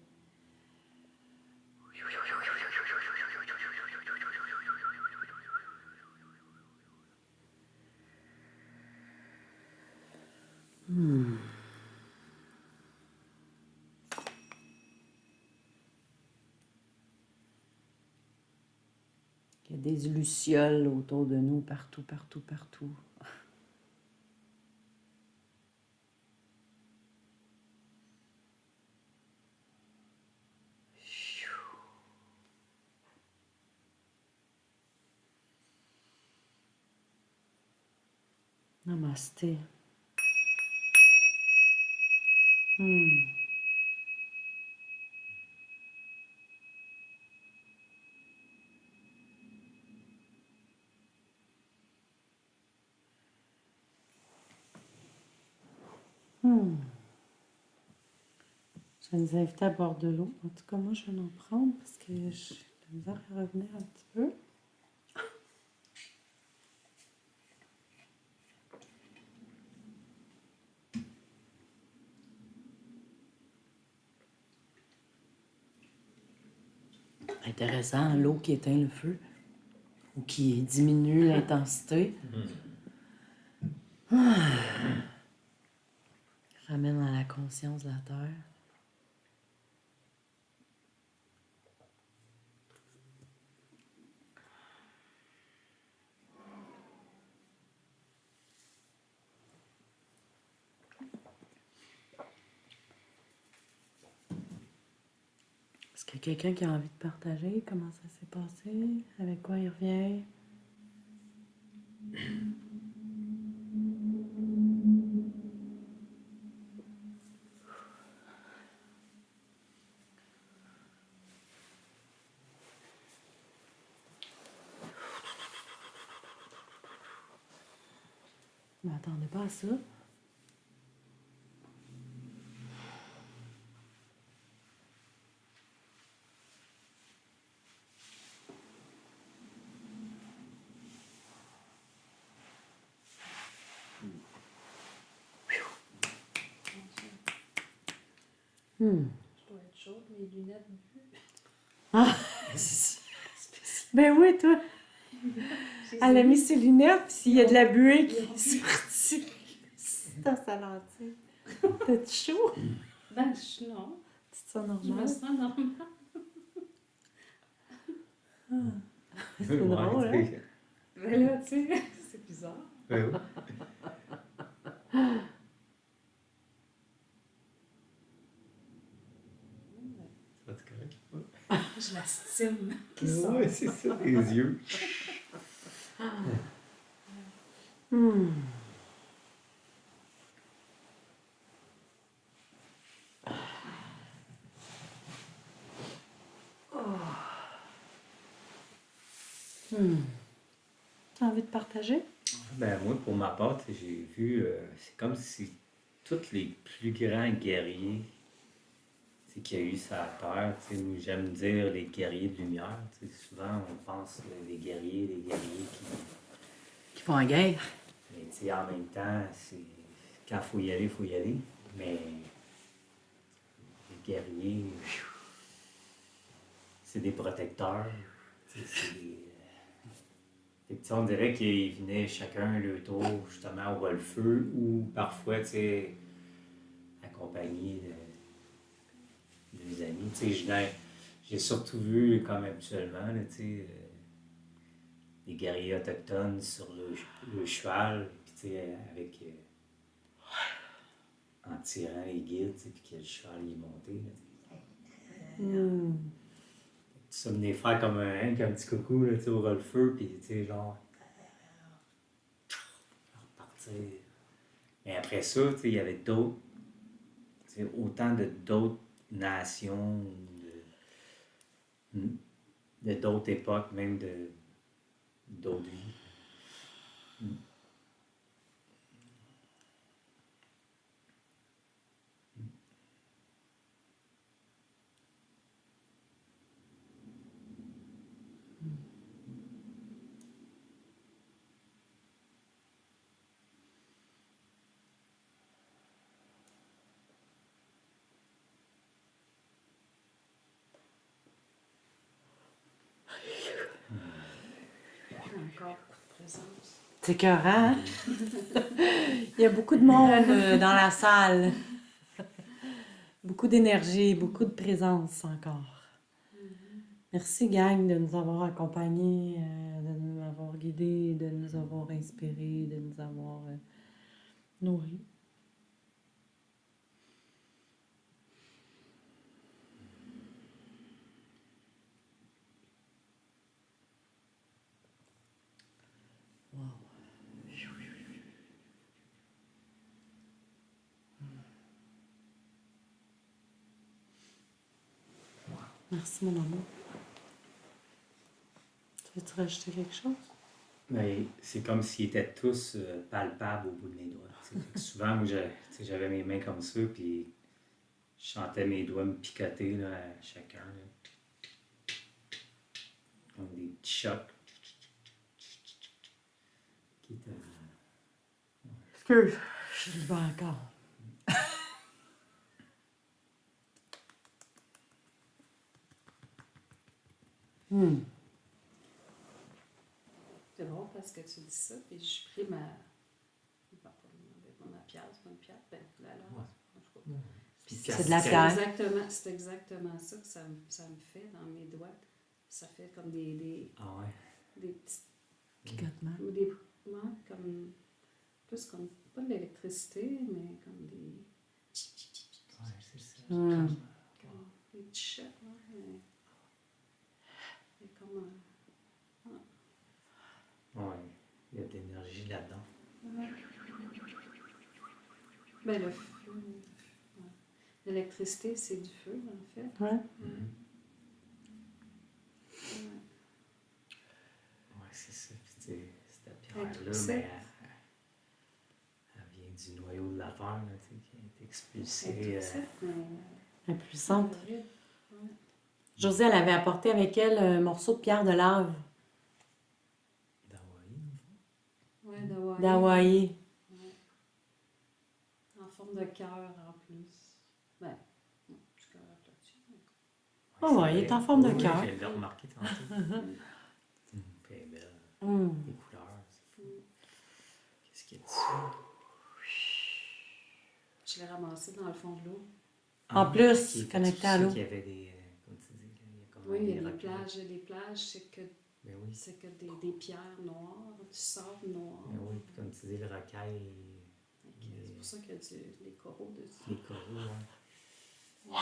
Il y a des lucioles autour de nous, partout, partout, partout. Namasté. Je vais nous inviter à boire de l'eau. En tout cas, moi, je vais en prendre parce que j'ai de la misère à revenir un petit peu. Intéressant, l'eau qui éteint le feu ou qui diminue l'intensité. Ramène à la conscience de la terre. Est-ce qu'il y a quelqu'un qui a envie de partager comment ça s'est passé, avec quoi il revient? Je ne m'attendais pas à ça. Je dois être chaude, mes lunettes bues. Ah! Ben oui, toi! Elle a mis ses lunettes, puis il y a de la buée qui est sortie dans sa lentille. T'as-tu chaud? Ben, non. Tu te sens Je me normal? sens normale. C'est drôle, hein? Ben là, tu sais, c'est bizarre. Ouais, ouais. Ça va être correct? Ouais. Je la stime. Ouais, c'est ça, les yeux. Hmm. T'as envie de partager? Ben, moi, pour ma part, tu sais, j'ai vu, c'est comme si tous les plus grands guerriers tu sais, qu'il y a eu sur la Terre, tu sais, nous, j'aime dire les guerriers de lumière. Tu sais, souvent, on pense les guerriers Qui font la guerre. mais tu sais, en même temps, c'est quand il faut y aller, il faut y aller. Mais les guerriers, c'est des protecteurs. Tu sais, c'est des, fait que, tu sais, on dirait qu'ils venaient chacun leur tour justement au feu ou parfois, tu sais, accompagnés de mes amis. Tu sais, j'ai surtout vu, comme habituellement, là, tu sais, des guerriers autochtones sur le cheval, puis tu sais, avec en tirant les guides, tu sais, puis que le cheval il est monté. Là, tu sais. Ça venait faire comme un petit coucou là, tu sais, au feu, puis tu sais, genre. Repartir. Mais après ça, tu sais, il y avait d'autres, tu sais, autant d'autres nations, de d'autres époques, même d'autres vies. Encore beaucoup de présence. C'est écœurant, hein? Il y a beaucoup de monde dans la salle. Beaucoup d'énergie, beaucoup de présence encore. Merci, gang, de nous avoir accompagnés, de nous avoir guidés, de nous avoir inspirés, de nous avoir nourris. Wow. Merci, mon amour. Tu veux-tu rajouter quelque chose? Mais c'est comme s'ils étaient tous palpables au bout de mes doigts. Tu sais. Fait que souvent, moi, tu sais, j'avais mes mains comme ça, puis Je sentais mes doigts me picoter là, à chacun. Là. Comme des petits chocs. Qui étaient... Excuse, je le vois encore. Hmm. C'est drôle parce que tu dis ça, puis j'ai pris ma. Ma pierre, c'est pas une pierre, ben, la lave, Ouais. en tout cas. Puis C'est de la pierre. C'est exactement ça que ça me fait dans mes doigts. Ça fait comme des Ah ouais. petits. Picotement. Comme. Plus comme. Pas de l'électricité, mais comme des. Ouais, c'est ça. Hmm. Comme des petits chocs, là. Et comme. Ouais, il y a de l'énergie là-dedans. Ben, le feu. Ouais. L'électricité, c'est du feu, en fait. Ouais. Ouais. Ouais, c'est ça. Puis, tu sais, cette Elle est pierre-là, toussée. ben, elle vient du noyau de l'affaire, là, tu sais, qui a été Elle est expulsée. toute petite, mais. Impuissante. Horrible. Ouais. Josée, elle avait apporté avec elle un morceau de pierre de lave d'Hawaï. Ouais, d'Hawaï. d'Hawaï. Ouais. En forme de cœur, en plus. Ben, non, je suis correcte là-dessus. Oh ouais, il est en forme de Oui, cœur. je l'ai remarqué tantôt. Elle est belle. Hmm. Les couleurs, c'est fou. Qu'est-ce qu'il y a dessus? Je l'ai ramassé dans le fond de l'eau. En plus, ok, connecté à c'est l'eau. qu'il y avait des, comme tu dis, là, il y a comme Oui, il y a des rocs, là. plages. Il y a des plages, Ben oui. c'est que des pierres noires, du sable noir. Ben oui, puis comme tu dis, le rocaille, C'est pour ça qu'il y a des coraux dessus. les coraux, hein. Ouais.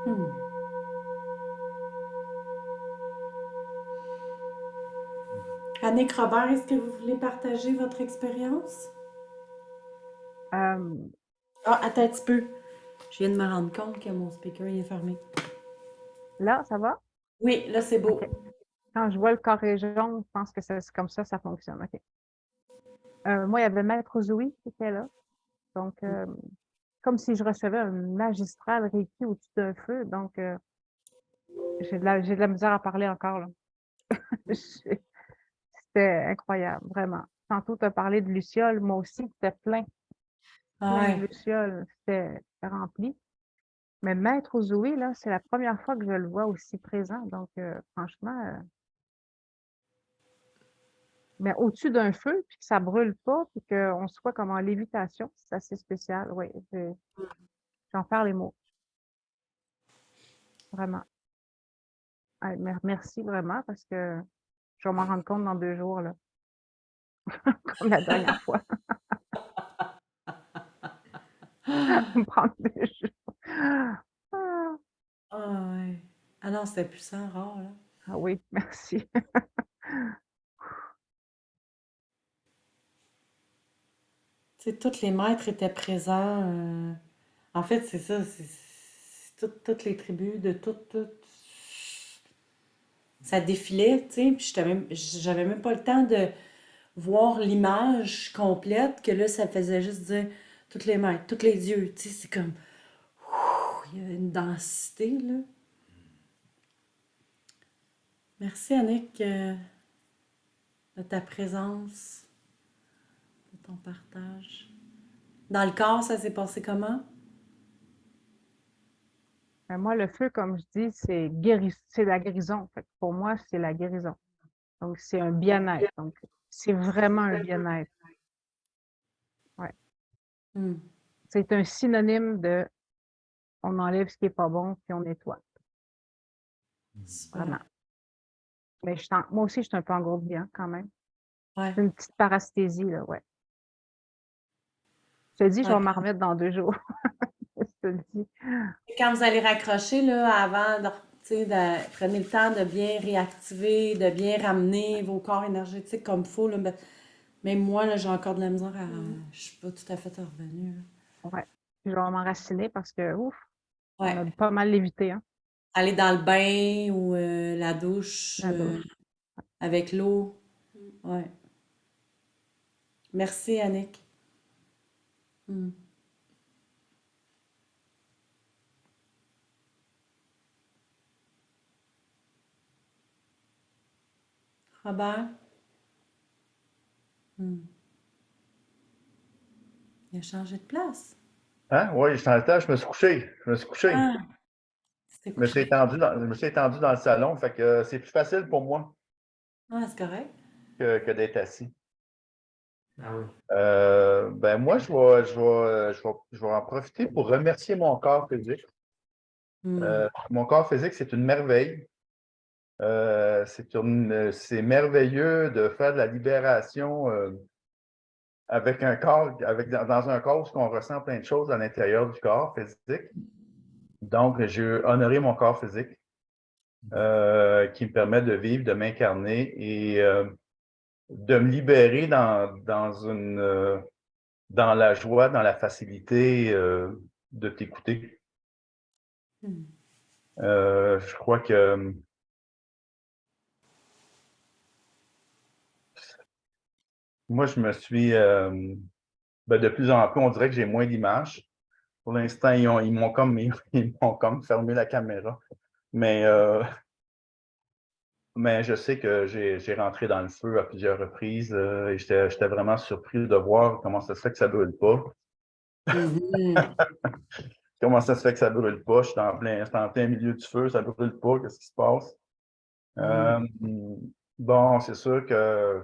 Hmm. Annick Robert, est-ce que vous voulez partager votre expérience? Euh, Ah, attends un petit peu. Je viens de me rendre compte que mon speaker il est fermé. là, ça va? Oui, là, c'est beau. OK. Quand je vois le carré jaune, je pense que c'est comme ça fonctionne. OK. Moi, il y avait Maître Zoé qui était là. Donc, comme si je recevais un magistral Reiki au-dessus d'un feu. Donc, j'ai de la misère à parler encore, là. C'était incroyable, vraiment. Tantôt, tu as parlé de Luciole. Moi aussi, c'était plein Ah de ouais. Lucioles. C'était rempli. Mais Maître Zoé, là, c'est la première fois que je le vois aussi présent. Donc, franchement, mais au-dessus d'un feu, puis que ça brûle pas, puis qu'on soit comme en lévitation, c'est assez spécial. Oui, j'en perds les mots, vraiment. Ouais, merci vraiment, parce que je vais m'en rendre compte dans 2 jours, là, comme la dernière fois. Ça va me prendre 2 jours. Ah, Ah ouais. Ah non, c'était puissant, rare, là. ah oui, merci. Tu sais, tous les maîtres étaient présents. En fait, c'est ça, c'est toutes les tribus de toutes. Ça défilait, tu sais, puis j'avais même pas le temps de voir l'image complète, que là, ça faisait juste dire toutes les maîtres, tous les dieux, tu sais, c'est comme, il y avait une densité, là. Merci, Annick, de ta présence, de ton partage. Dans le corps, ça s'est passé comment? Mais moi, le feu, comme je dis, c'est la guérison. Fait que pour moi, c'est la guérison. Donc, c'est un bien-être. Donc, c'est vraiment un bien-être. Ouais. Hmm. C'est un synonyme de on enlève ce qui est pas bon, puis on nettoie. Super. Vraiment. Mais moi aussi, je suis un peu en groupe bien quand même. Ouais. C'est une petite parasthésie, là, ouais. Je te dis, je vais Ouais. m'en remettre dans 2 jours. Je te le dis. Quand vous allez raccrocher, là, avant, tu sais, prenez le temps de bien réactiver, de bien ramener vos corps énergétiques comme il faut, là. Même moi, là, j'ai encore de la misère à... Je suis pas tout à fait revenue, là. Ouais. puis je vais m'enraciner parce que, ouf, on Ouais. a pas mal lévité, hein, Aller dans le bain ou la douche la douche. avec l'eau. Mm. Ouais. Merci, Annick. Hmm. Robert? Hmm. Il a changé de place. Hein? Oui, j'étais en temps, je me suis couché. Je me suis couché. Ah, c'était Je me suis couché. étendu dans le salon, fait que c'est plus facile pour moi Ah, c'est correct. que d'être assis. Ah oui. Ben moi, je vais en profiter pour remercier mon corps physique. Hmm. Mon corps physique, c'est une merveille. C'est merveilleux de faire de la libération avec un corps, dans un corps où on ressent plein de choses à l'intérieur du corps physique. Donc, j'ai honoré mon corps physique qui me permet de vivre, de m'incarner et de me libérer dans la joie, dans la facilité de t'écouter. Hmm. Je crois que moi, je me suis de plus en plus, on dirait que j'ai moins d'images. Pour l'instant, ils m'ont comme fermé la caméra. Mais, mais je sais que j'ai rentré dans le feu à plusieurs reprises et j'étais vraiment surpris de voir comment ça se fait que ça ne brûle pas. Mhm. Comment ça se fait que ça ne brûle pas? Je suis en plein milieu du feu, ça ne brûle pas, qu'est-ce qui se passe? Hmm. Bon, c'est sûr que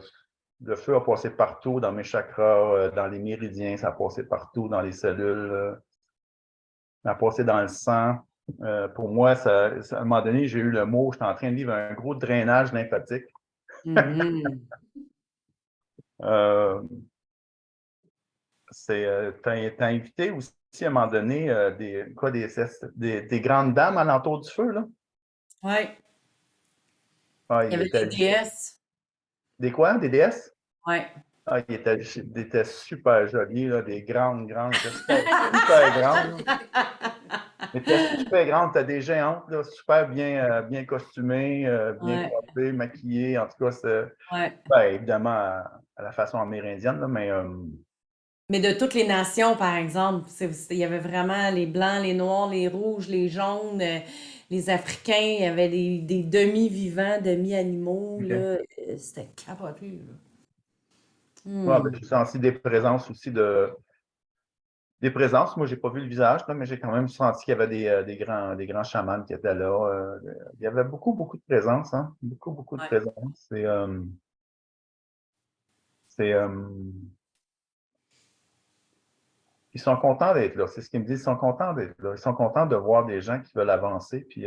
le feu a passé partout dans mes chakras, dans les méridiens, ça a passé partout dans les cellules, ça a passé dans le sang. Pour moi, à un moment donné, j'ai eu le mot, j'étais en train de vivre un gros drainage lymphatique. Mhm. Euh, t'as invité aussi à un moment donné des grandes dames alentour du feu, là? Ouais. Ah, Il y avait des déesses. des quoi? Des déesses? Ouais. Ah, ils étaient super jolis, là, des grandes, ils étaient super grandes. Là. Ils étaient super grandes, t'as des géantes, là, super bien costumées, bien Ouais. coiffées, maquillées. En tout cas, c'est Ouais. évidemment à la façon amérindienne, là, mais Mais de toutes les nations, par exemple, il y avait vraiment les blancs, les noirs, les rouges, les jaunes, les Africains, il y avait des demi-vivants, demi-animaux, OK. là. C'était capoté, là. Ouais, Hmm. j'ai senti des présences aussi des présences. Moi, j'ai pas vu le visage, là, mais j'ai quand même senti qu'il y avait des grands chamans qui étaient là. Il y avait beaucoup de présence, hein? Beaucoup de Ouais. présence. C'est, ils sont contents d'être là. C'est ce qu'ils me disent. Ils sont contents d'être là. Ils sont contents de voir des gens qui veulent avancer, puis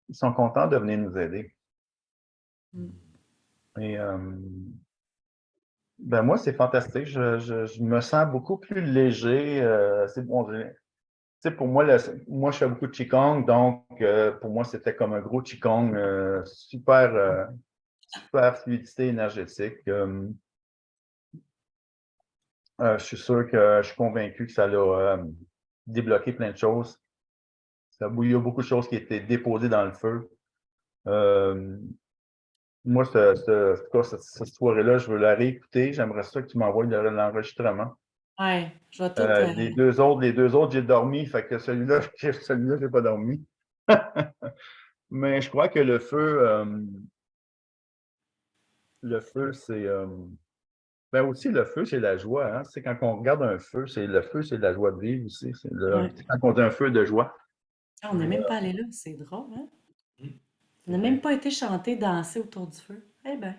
ils sont contents de venir nous aider. Hmm. Et ben moi, c'est fantastique. Je me sens beaucoup plus léger. C'est bon. Tu sais, pour moi, moi, je fais beaucoup de Qigong, donc pour moi, c'était comme un gros Qigong, super fluidité énergétique. Je suis sûr que je suis convaincu que ça a débloqué plein de choses. Il y a beaucoup de choses qui étaient déposées dans le feu. Euh, Moi, cette soirée-là, je veux la réécouter. J'aimerais ça que tu m'envoies l'enregistrement. Ouais. Je vais tout. Les deux autres, j'ai dormi, fait que celui-là, j'ai pas dormi. Mais je crois que le feu, c'est ben aussi le feu, c'est la joie. Hein? C'est quand on regarde un feu, le feu, c'est de la joie de vivre aussi. Ouais. Quand on dit un feu de joie. Ah, on n'est même pas allé là, c'est drôle, hein? Mm. On n'a même pas été chanter, danser autour du feu. Eh ben.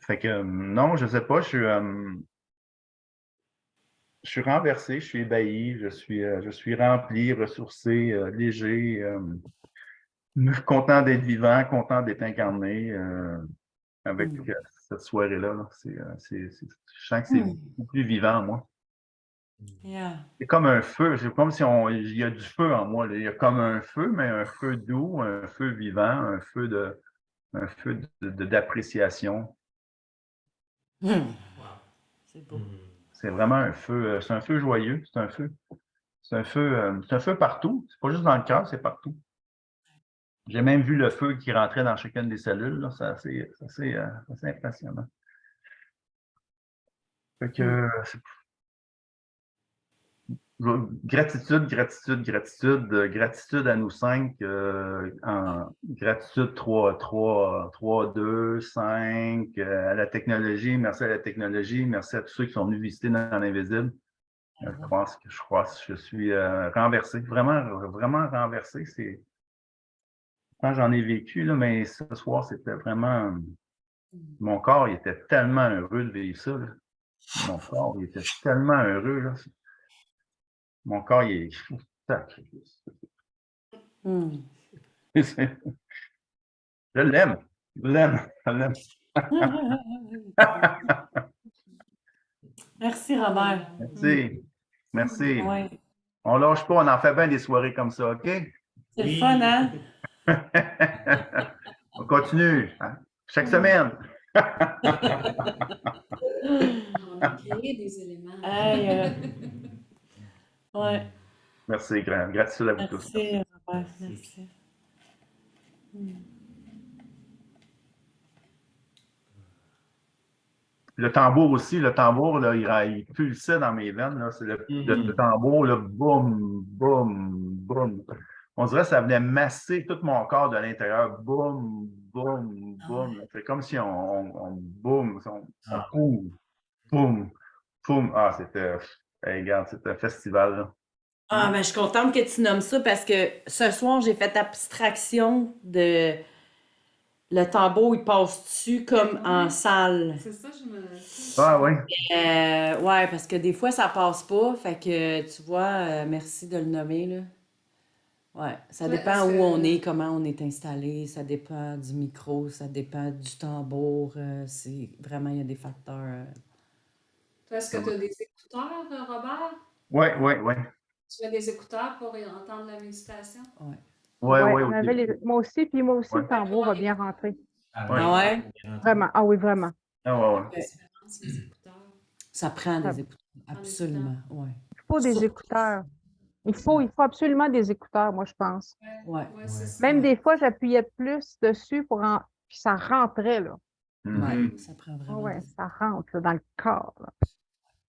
Fait que non, je sais pas, je suis renversé, je suis ébahi, je suis rempli, ressourcé, léger, content d'être vivant, content d'être incarné avec Hmm. cette soirée-là. Là. Je sens que c'est Hmm. beaucoup plus vivant en moi. Yeah. C'est comme un feu, c'est comme si il y a du feu en moi. Là. Il y a comme un feu, mais un feu doux, un feu vivant, un feu d'appréciation. Hmm. Wow. C'est beau. Mm. C'est vraiment un feu, c'est un feu joyeux, c'est un feu. C'est un feu partout. C'est pas juste dans le cœur, c'est partout. J'ai même vu le feu qui rentrait dans chacune des cellules, là. C'est impressionnant. Fait que, gratitude, gratitude, gratitude, gratitude à nous 5, en gratitude 3, 2, 5, à la technologie, merci à la technologie, merci à tous ceux qui sont venus visiter dans l'Invisible. Je crois que je suis renversé, vraiment, vraiment renversé. Quand j'en ai vécu, là, mais ce soir, c'était vraiment. Mon corps, il était tellement heureux de vivre ça, là. Mon corps, il était tellement heureux, là. Mon corps, il est. Sacrifice. Hmm. Je l'aime. Je l'aime. Je l'aime. Merci, Robert. Merci. Merci. Ouais. On lâche pas, on en fait bien des soirées comme ça, OK? C'est le fun, hein? On continue, hein? Chaque semaine. On a créé des éléments. Hey, ouais. Merci, gratitude à vous tous. Merci, Robert. Merci. Le tambour aussi, le tambour, là, il pulsait dans mes veines. Là. C'est le tambour, là, boum, boum, boum. On dirait que ça venait masser tout mon corps de l'intérieur. Boum, boum, boum. C'est comme si on boum, on boum, boum, boum. Ah, c'était. Hey, regarde, c'était un festival. Là. Ah, ben, je suis contente que tu nommes ça parce que ce soir, j'ai fait abstraction de. Le tambour, il passe dessus comme en salle. C'est ça, je me. Ah, oui. Ouais, parce que des fois, ça passe pas. Fait que, tu vois, merci de le nommer, là. Ouais, ça Ouais, dépend est-ce où que- on est, comment on est installé, ça dépend du micro, ça dépend du tambour. C'est vraiment, il y a des facteurs. Toi, est-ce que tu as des écouteurs, Robert? Oui, oui, oui. Tu as des écouteurs pour entendre la méditation? Ouais. Oui, Ouais, oui. on avait moi aussi, puis moi aussi, Ouais. le tambour va bien rentrer. Ah ouais? Vraiment. Ah oui, vraiment. Ah, ouais, ouais. La différence, les écouteurs. Ça prend Ça- des écouteurs, absolument. Ouais. Il faut des Surtout- écouteurs. Il faut absolument des écouteurs, moi, je pense. Ouais. C'est ça. Même des fois, j'appuyais plus dessus puis ça rentrait, là. Ouais, ça prend Ah vraiment. ouais, des- ça rentre là, dans le corps. Là.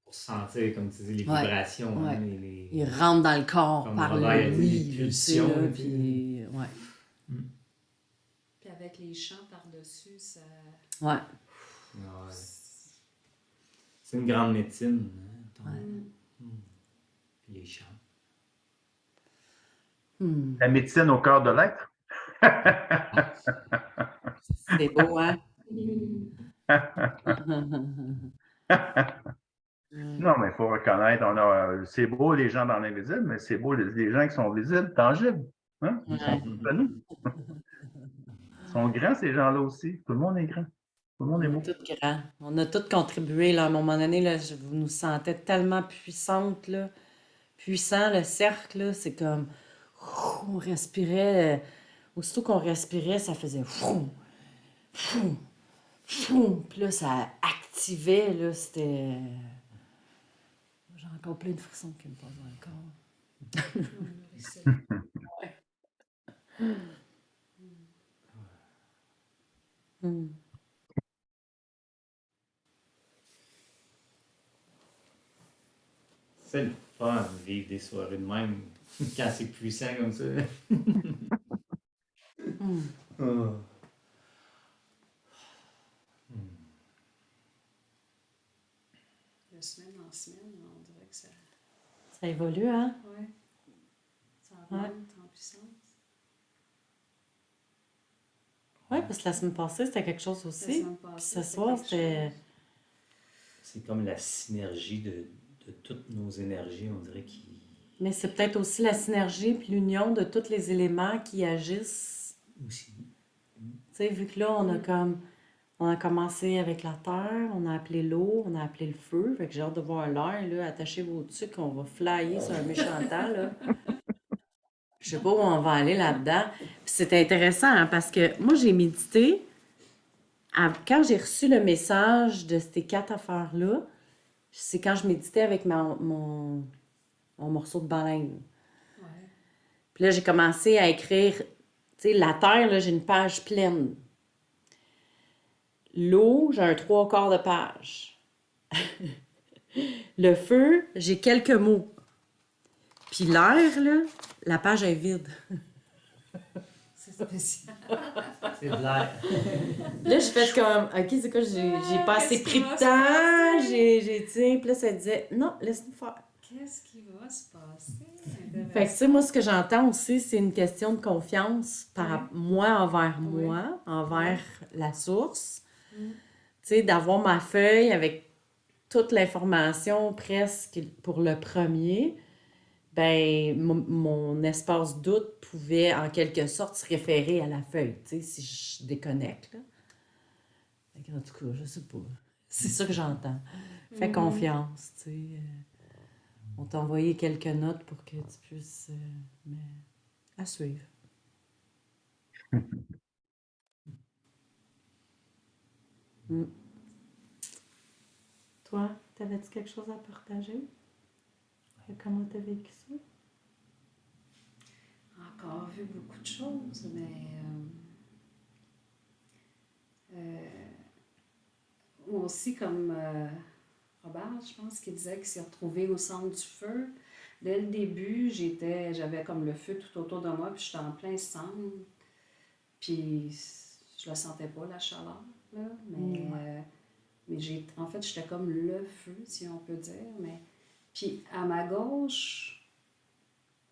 Pour sentir, comme tu dis, les Ouais, vibrations. ouais. Hein, les- Il rentre dans le corps Comme par Robert a le dit, oui, les tu sais, pulsions, là, là, puis ouais. Puis avec les chants par-dessus, ça. Ouais. Ouais. C'est une grande médecine. Hein, Puis les chants. La médecine au cœur de l'être. C'est beau, hein? Non, mais il faut reconnaître, c'est beau les gens dans l'invisible, mais c'est beau les gens qui sont visibles, tangibles. Hein? Ils sont tous à nous. Ils sont grands, ces gens-là aussi. Tout le monde est grand. Tout le monde est On beau. est tous grands. On a tous contribué, là, à un moment donné, là, vous nous sentez tellement puissante, là. Puissant, le cercle, là, c'est comme... On respirait... aussitôt qu'on respirait, ça faisait... Puis là, ça activait, là, c'était... J'ai encore plein de frissons qui me passent dans le corps. C'est le fun de vivre des soirées de même quand c'est puissant comme ça. Oh. De semaine en semaine, on dirait que ça. Ça évolue, hein? Ouais. Ça augmente en puissance. Oui, parce que la semaine passée, c'était quelque chose La aussi. semaine Puis passée, ce soir, quelque c'était... chose. C'est comme la synergie de toutes nos énergies, on dirait, qui. Mais c'est peut-être aussi la synergie puis l'union de tous les éléments qui agissent. Aussi. Tu sais, vu que là, on a commencé avec la terre, on a appelé l'eau, on a appelé le feu. Fait que j'ai hâte de voir l'air, là. Attachez vos trucs, on va flyer sur un méchant temps, là. Je sais pas où on va aller là-dedans. Puis c'était intéressant, hein, parce que moi, j'ai médité. Quand j'ai reçu le message de ces 4 affaires-là, c'est quand je méditais avec mon morceau de baleine. Ouais. Puis là, j'ai commencé à écrire, tu sais, la terre, là, j'ai une page pleine. L'eau, j'ai un 3/4 de page. Le feu, j'ai quelques mots. Puis l'air, là, la page est vide. C'est spécial. C'est de l'air. Là, je fais comme, OK, c'est quoi, j'ai pas assez Qu'est-ce pris qui de va se temps, passer? tu sais, puis là, ça disait, non, laisse-nous faire. Qu'est-ce qui va se passer? Fait que, tu sais, moi, ce que j'entends aussi, c'est une question de confiance par moi envers Oui. moi, envers la source. Mm. Tu sais, d'avoir ma feuille avec toute l'information presque pour le premier, ben, mon espace doute pouvait en quelque sorte se référer à la feuille, tu sais, si je déconnecte, là. Fait que, en tout cas, je sais pas. C'est ça que j'entends. Fais Mhm. confiance, tu sais. On t'a envoyé quelques notes pour que tu puisses... mais à suivre. Mm. Toi, t'avais-tu quelque chose à partager? Comment t'as vécu ça? Encore vu beaucoup de choses, mais moi aussi, comme Robert, je pense qu'il disait qu'il s'est retrouvé au centre du feu. Dès le début, j'avais comme le feu tout autour de moi, puis j'étais en plein centre. Puis je la sentais pas, la chaleur, là, mais en fait, j'étais comme le feu, si on peut dire. Puis à ma gauche,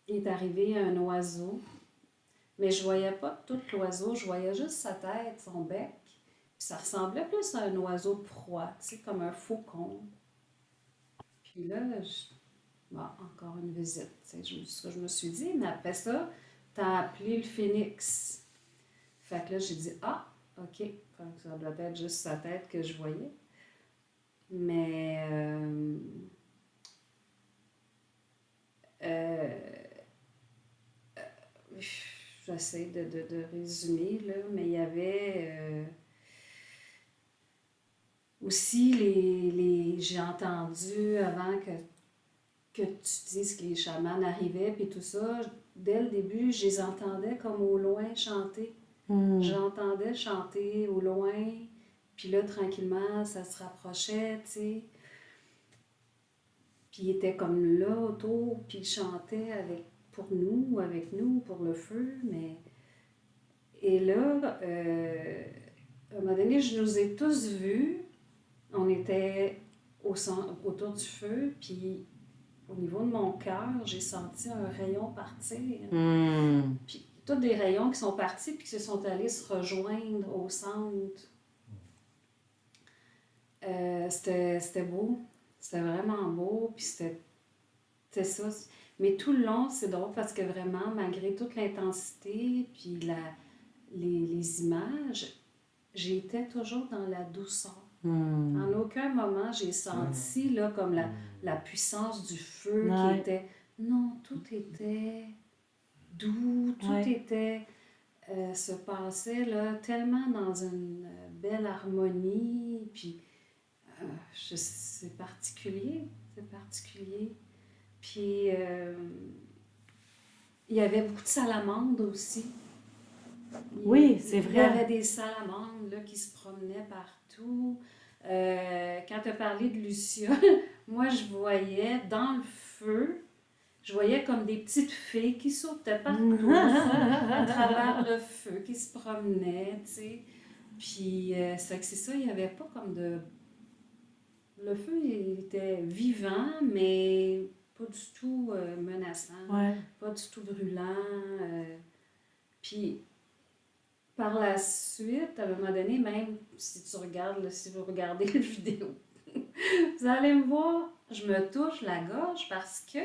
il est arrivé un oiseau, mais je voyais pas tout l'oiseau, je voyais juste sa tête, son bec. Puis ça ressemblait plus à un oiseau proie, tu sais, comme un faucon. Puis là, bon, encore une visite, tu sais, ce que je me suis dit, mais après ça, t'as appelé le phénix. Fait que là, j'ai dit, ah, OK, fait que ça doit être juste sa tête que je voyais. Mais j'essaie de résumer, là, mais il y avait aussi j'ai entendu avant que tu dises que les chamans arrivaient, puis tout ça, dès le début, je les entendais comme au loin chanter. J'entendais chanter au loin, puis là, tranquillement, ça se rapprochait, tu sais. Puis il était comme là autour, puis il chantait pour nous, pour le feu, mais... Et là, à un moment donné, je nous ai tous vus. On était autour du feu, puis au niveau de mon cœur, j'ai senti un rayon partir. Puis tous des rayons qui sont partis, puis qui se sont allés se rejoindre au centre. C'était beau. C'était vraiment beau, puis c'était ça. Mais tout le long, c'est drôle parce que vraiment, malgré toute l'intensité, puis les images, j'étais toujours dans la douceur. En aucun moment, j'ai senti là, comme la puissance du feu qui était... Non, tout était doux, tout était... se passait là, tellement dans une belle harmonie, puis c'est particulier, c'est particulier. Puis il y avait beaucoup de salamandres aussi. Oui, c'est vrai. Il y avait des salamandres là, qui se promenaient partout. Quand tu as parlé de Lucia, moi je voyais dans le feu, je voyais comme des petites fées qui sautaient partout à travers le feu, qui se promenaient, tu sais. Puis c'est ça, il n'y avait pas comme de... Le feu, il était vivant, mais pas du tout menaçant, pas du tout brûlant. Puis par la suite, à un moment donné, même si vous regardez la vidéo, vous allez me voir, je me touche la gorge parce que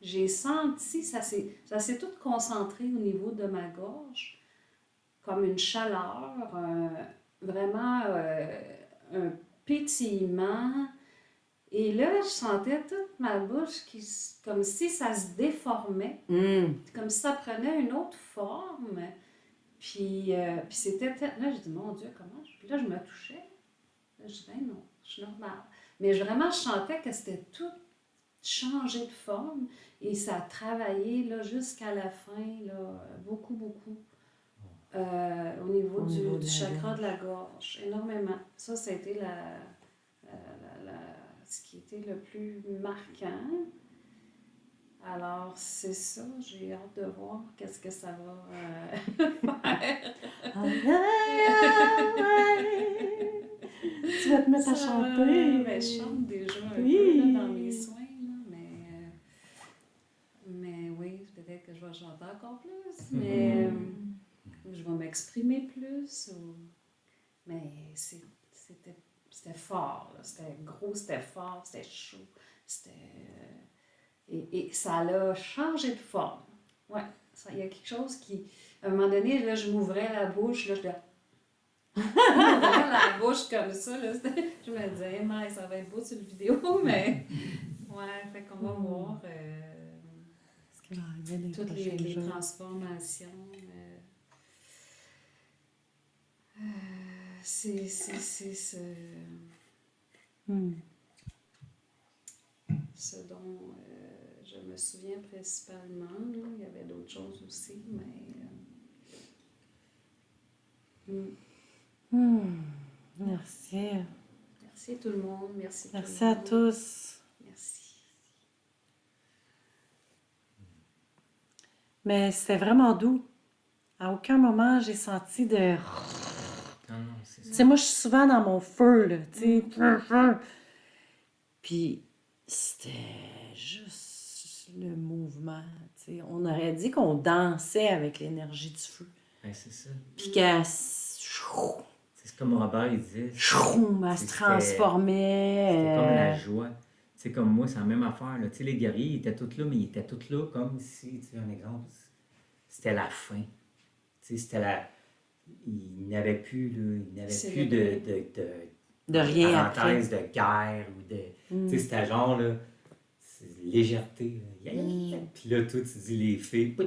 j'ai senti, ça s'est tout concentré au niveau de ma gorge, comme une chaleur, vraiment un pétillement. Et là, je sentais toute ma bouche comme si ça se déformait, comme si ça prenait une autre forme. Puis c'était... Là, j'ai dit, mon Dieu, comment? Puis là, je me touchais. Là, je disais, non, je suis normale. Mais vraiment, je sentais que c'était tout changé de forme et ça a travaillé là, jusqu'à la fin, là, beaucoup, beaucoup. Au niveau Au niveau de du la chakra gorge. de la gorge, énormément. Ça a été ce qui était le plus marquant. Alors, c'est ça, j'ai hâte de voir qu'est-ce que ça va faire. Tu vas te mettre à Ça chanter. ben, je chante déjà un Oui. peu là, dans mes soins, là, mais oui, peut-être que je vais chanter encore plus, mais je vais m'exprimer plus. Mais c'était fort, là, c'était gros, c'était fort, c'était chaud, c'était... et ça l'a changé de forme. Ouais, il y a quelque chose qui... À un moment donné, là, je m'ouvrais la bouche, là, je m'ouvrais la bouche comme ça, là, je me disais, mais ça va être beau sur le vidéo, mais... Ouais, fait qu'on va voir Ce qui va arriver les toutes prochains les jours. transformations. C'est ce dont je me souviens principalement. Là. Il y avait d'autres choses aussi, mais... Merci. Merci tout le monde. Merci tout Merci le à monde. tous. Merci. Mais c'était vraiment doux. À aucun moment, j'ai senti de... Non, non, c'est Tu ça. sais, moi, je suis souvent dans mon feu, là, tu sais. Puis, c'était juste le mouvement, tu sais. On aurait dit qu'on dansait avec l'énergie du feu. Ben, c'est ça. Puis qu'elle C'est comme Robert, il disait. elle se C'était transformait. comme la joie. C'est comme moi, c'est la même affaire. Là. Tu sais, les guerriers, ils étaient tous là, mais ils étaient tous là comme si, tu sais, un exemple, c'était la fin. Tu sais, c'était la... Il n'avait plus, là, il n'avait C'est plus le de rien après. parenthèse de guerre ou de... Tu sais, c'était genre, là, c'est légèreté. Là. Puis là, toi, tu dis les filles, tu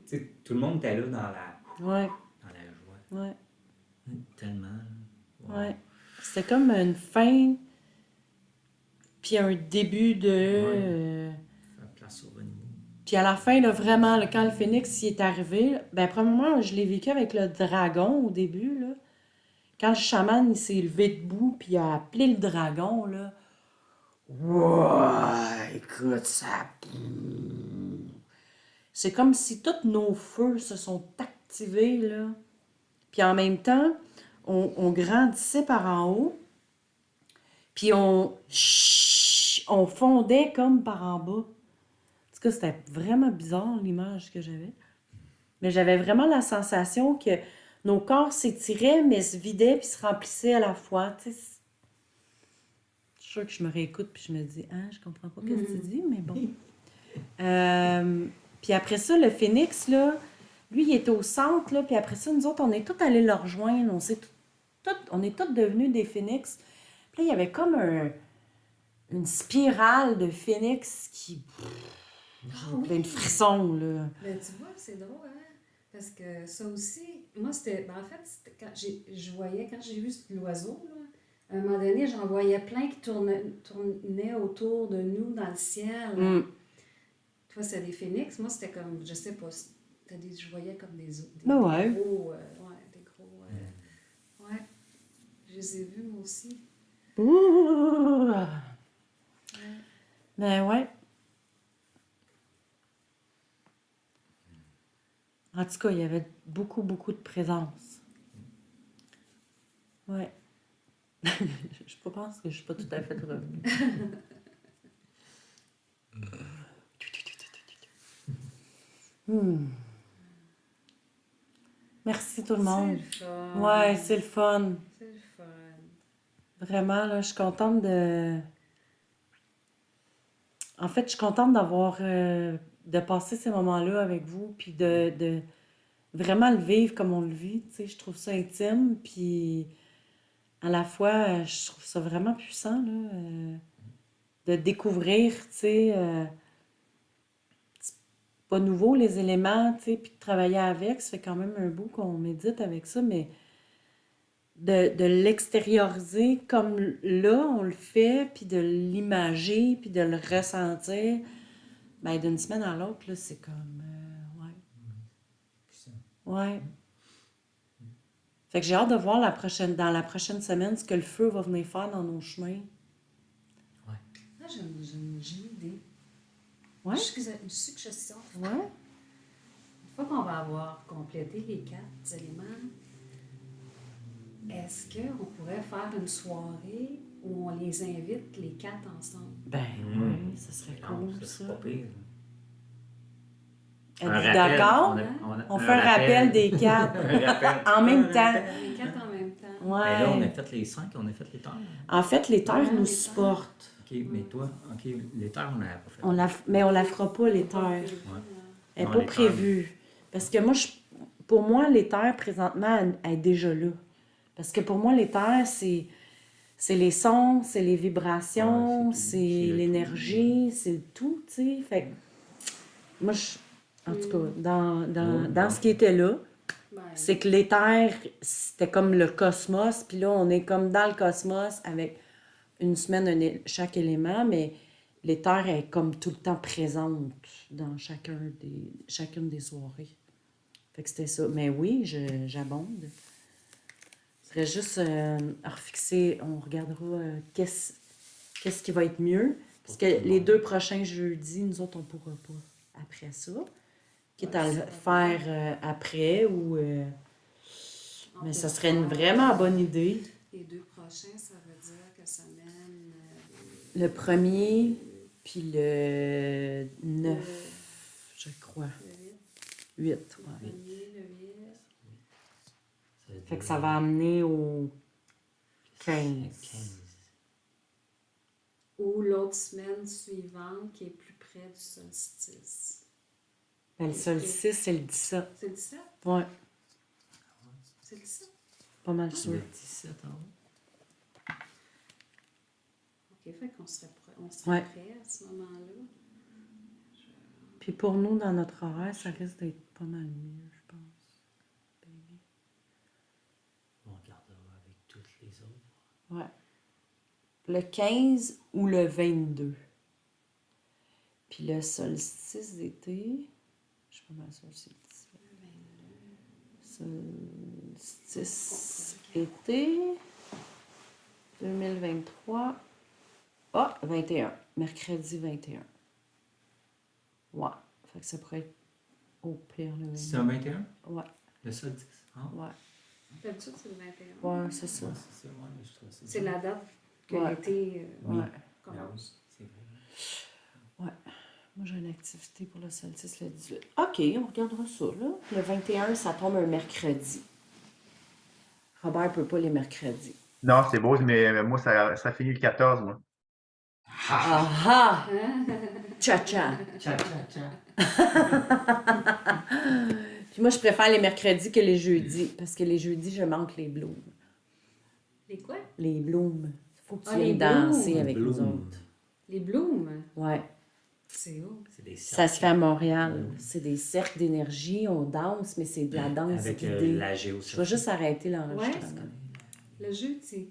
sais, tout le monde était là dans la Ouais, joie. ouais, Tellement. Wow. ouais. C'était comme une fin, puis un début de... Faire place au renouveau. Puis à la fin, là, vraiment, là, quand le phénix y est arrivé, ben premièrement, je l'ai vécu avec le dragon au début, là. Quand le chaman, il s'est levé debout, puis il a appelé le dragon, là. Ouais, écoute, ça... C'est comme si tous nos feux se sont activés, là. Puis en même temps, on grandissait par en haut, puis on fondait comme par en bas. En tout cas, c'était vraiment bizarre l'image que j'avais. Mais j'avais vraiment la sensation que nos corps s'étiraient, mais se vidaient puis se remplissaient à la fois. Tu sais, je suis sûre que je me réécoute puis je me dis, ah, je comprends pas ce que tu dis, mais bon. Puis après ça, le phénix, là, lui, il était au centre, là, puis après ça, nous autres, on est tous allés le rejoindre. On est tous devenus des phénix. Puis là, il y avait comme une spirale de phénix qui... oui. plein de frissons, là. Mais tu vois, c'est drôle, hein? Parce que ça aussi, moi, c'était... Ben, en fait, c'était quand je voyais, quand j'ai vu l'oiseau, là, à un moment donné, j'en voyais plein qui tournaient autour de nous dans le ciel. Toi, c'est des phénix. Moi, c'était comme, je sais pas, je voyais comme des Ben ouais. gros... des gros... ouais, je les ai vus, moi aussi. Ouh! Ben ouais. En tout cas, il y avait beaucoup, beaucoup de présence. Ouais. Je pense que je suis pas tout à fait revenue. Merci tout le monde. C'est le fun. Ouais, c'est le fun. C'est le fun. Vraiment, là, je suis contente de... En fait, je suis contente d'avoir... de passer ces moments-là avec vous, puis de vraiment le vivre comme on le vit, tu sais. Je trouve ça intime, puis à la fois, je trouve ça vraiment puissant, là, de découvrir, tu sais... c'est pas nouveau, les éléments, tu sais, puis de travailler avec. Ça fait quand même un bout qu'on médite avec ça, mais de l'extérioriser comme là, on le fait, puis de l'imager, puis de le ressentir, ben d'une semaine à l'autre, là, c'est comme... ouais. Fait que j'ai hâte de voir dans la prochaine semaine ce que le feu va venir faire dans nos chemins. Ah, j'ai une idée. Ouais? Une suggestion. Ouais? Une fois qu'on va avoir complété les 4 éléments, est-ce qu'on pourrait faire une soirée où on les invite les 4 ensemble? Ben oui, ça serait cool, Ça, ça. c'est pas pire. Êtes-vous rappel, d'accord? On fait un rappel des 4 Un rappel. en même Un temps. rappel. Les 4 en même temps. Mais là, on a Ouais. fait les 5, on a fait les terres. En fait, les terres Ouais, nous les terres. supportent. OK, mais toi, OK, les terres, on n'avait pas fait. Mais on la fera pas, les terres. Ouais. Elle n'est Non, pas les terres. prévue. Parce que moi, pour moi, les terres, présentement, elle est déjà là. Parce que pour moi, les terres, c'est les sons, c'est les vibrations, Ouais, c'est tout. c'est C'est le l'énergie, c'est le tout, tu sais. Fait que moi, en tout cas, dans ce qui était là, Ben, c'est que l'éther, c'était comme le cosmos, puis là, on est comme dans le cosmos avec une semaine, chaque élément, mais l'éther est comme tout le temps présente dans chacune des soirées. Fait que c'était ça. Mais oui, j'abonde. Ce serait juste à refixer, on regardera qu'est-ce qui va être mieux. Parce que les 2 prochains jeudis, nous autres, on ne pourra pas après ça. Quitte à le faire après ou... on mais peut ça serait une faire, vraiment bonne idée. Les 2 prochains, ça veut dire que ça mène... Le 1er, puis le 9, je crois. le 8. 8, Le ouais. 1er, le 8. Fait que ça va amener au 15. 15. Ou l'autre semaine suivante qui est plus près du solstice. Ben, le solstice, c'est le 17. C'est le 17? Ouais, C'est le 17? pas mal sûr. Le 17 en haut. OK, fait qu'on serait Ouais. prêt à ce moment-là. Puis pour nous, dans notre horaire, ça risque d'être pas mal mieux, je pense. Baby. On regardera avec toutes les autres. Ouais. Le 15 ou le 22. Puis le solstice d'été, je suis pas mal sûre que c'est le 17. Solstice été 2023. Ah, 21. Mercredi 21. Ouais. Fait que ça pourrait être au pire le 22. C'est un 21? Ouais, Le solstice? Ah, ouais. D'habitude, c'est le 21. Ouais, c'est ça. ouais, c'est ça, ouais, je trouve ça. C'est la date que Ouais. l'été Oui. Ouais. commence. C'est vrai. Moi, j'ai une activité pour le solstice le 18. OK, on regardera ça, là. Le 21, ça tombe un mercredi. Robert peut pas les mercredis. Non, c'est beau, mais moi, ça finit le 14, moi. Ah ah! Tcha-tcha! Tcha, tcha, tcha. Puis moi, je préfère les mercredis que les jeudis, parce que les jeudis, je manque les blooms. Les quoi? Les blooms. Faut que tu Ah, les viennes danser blooms. avec nous Bloom. autres. Les blooms. Ouais. C'est où? C'est des Ça se fait à Montréal. Oui. C'est des cercles d'énergie, on danse, mais c'est de la danse avec guidée. la Je vais géosophique. juste arrêter Ouais. l'enregistrement. Le jeudi.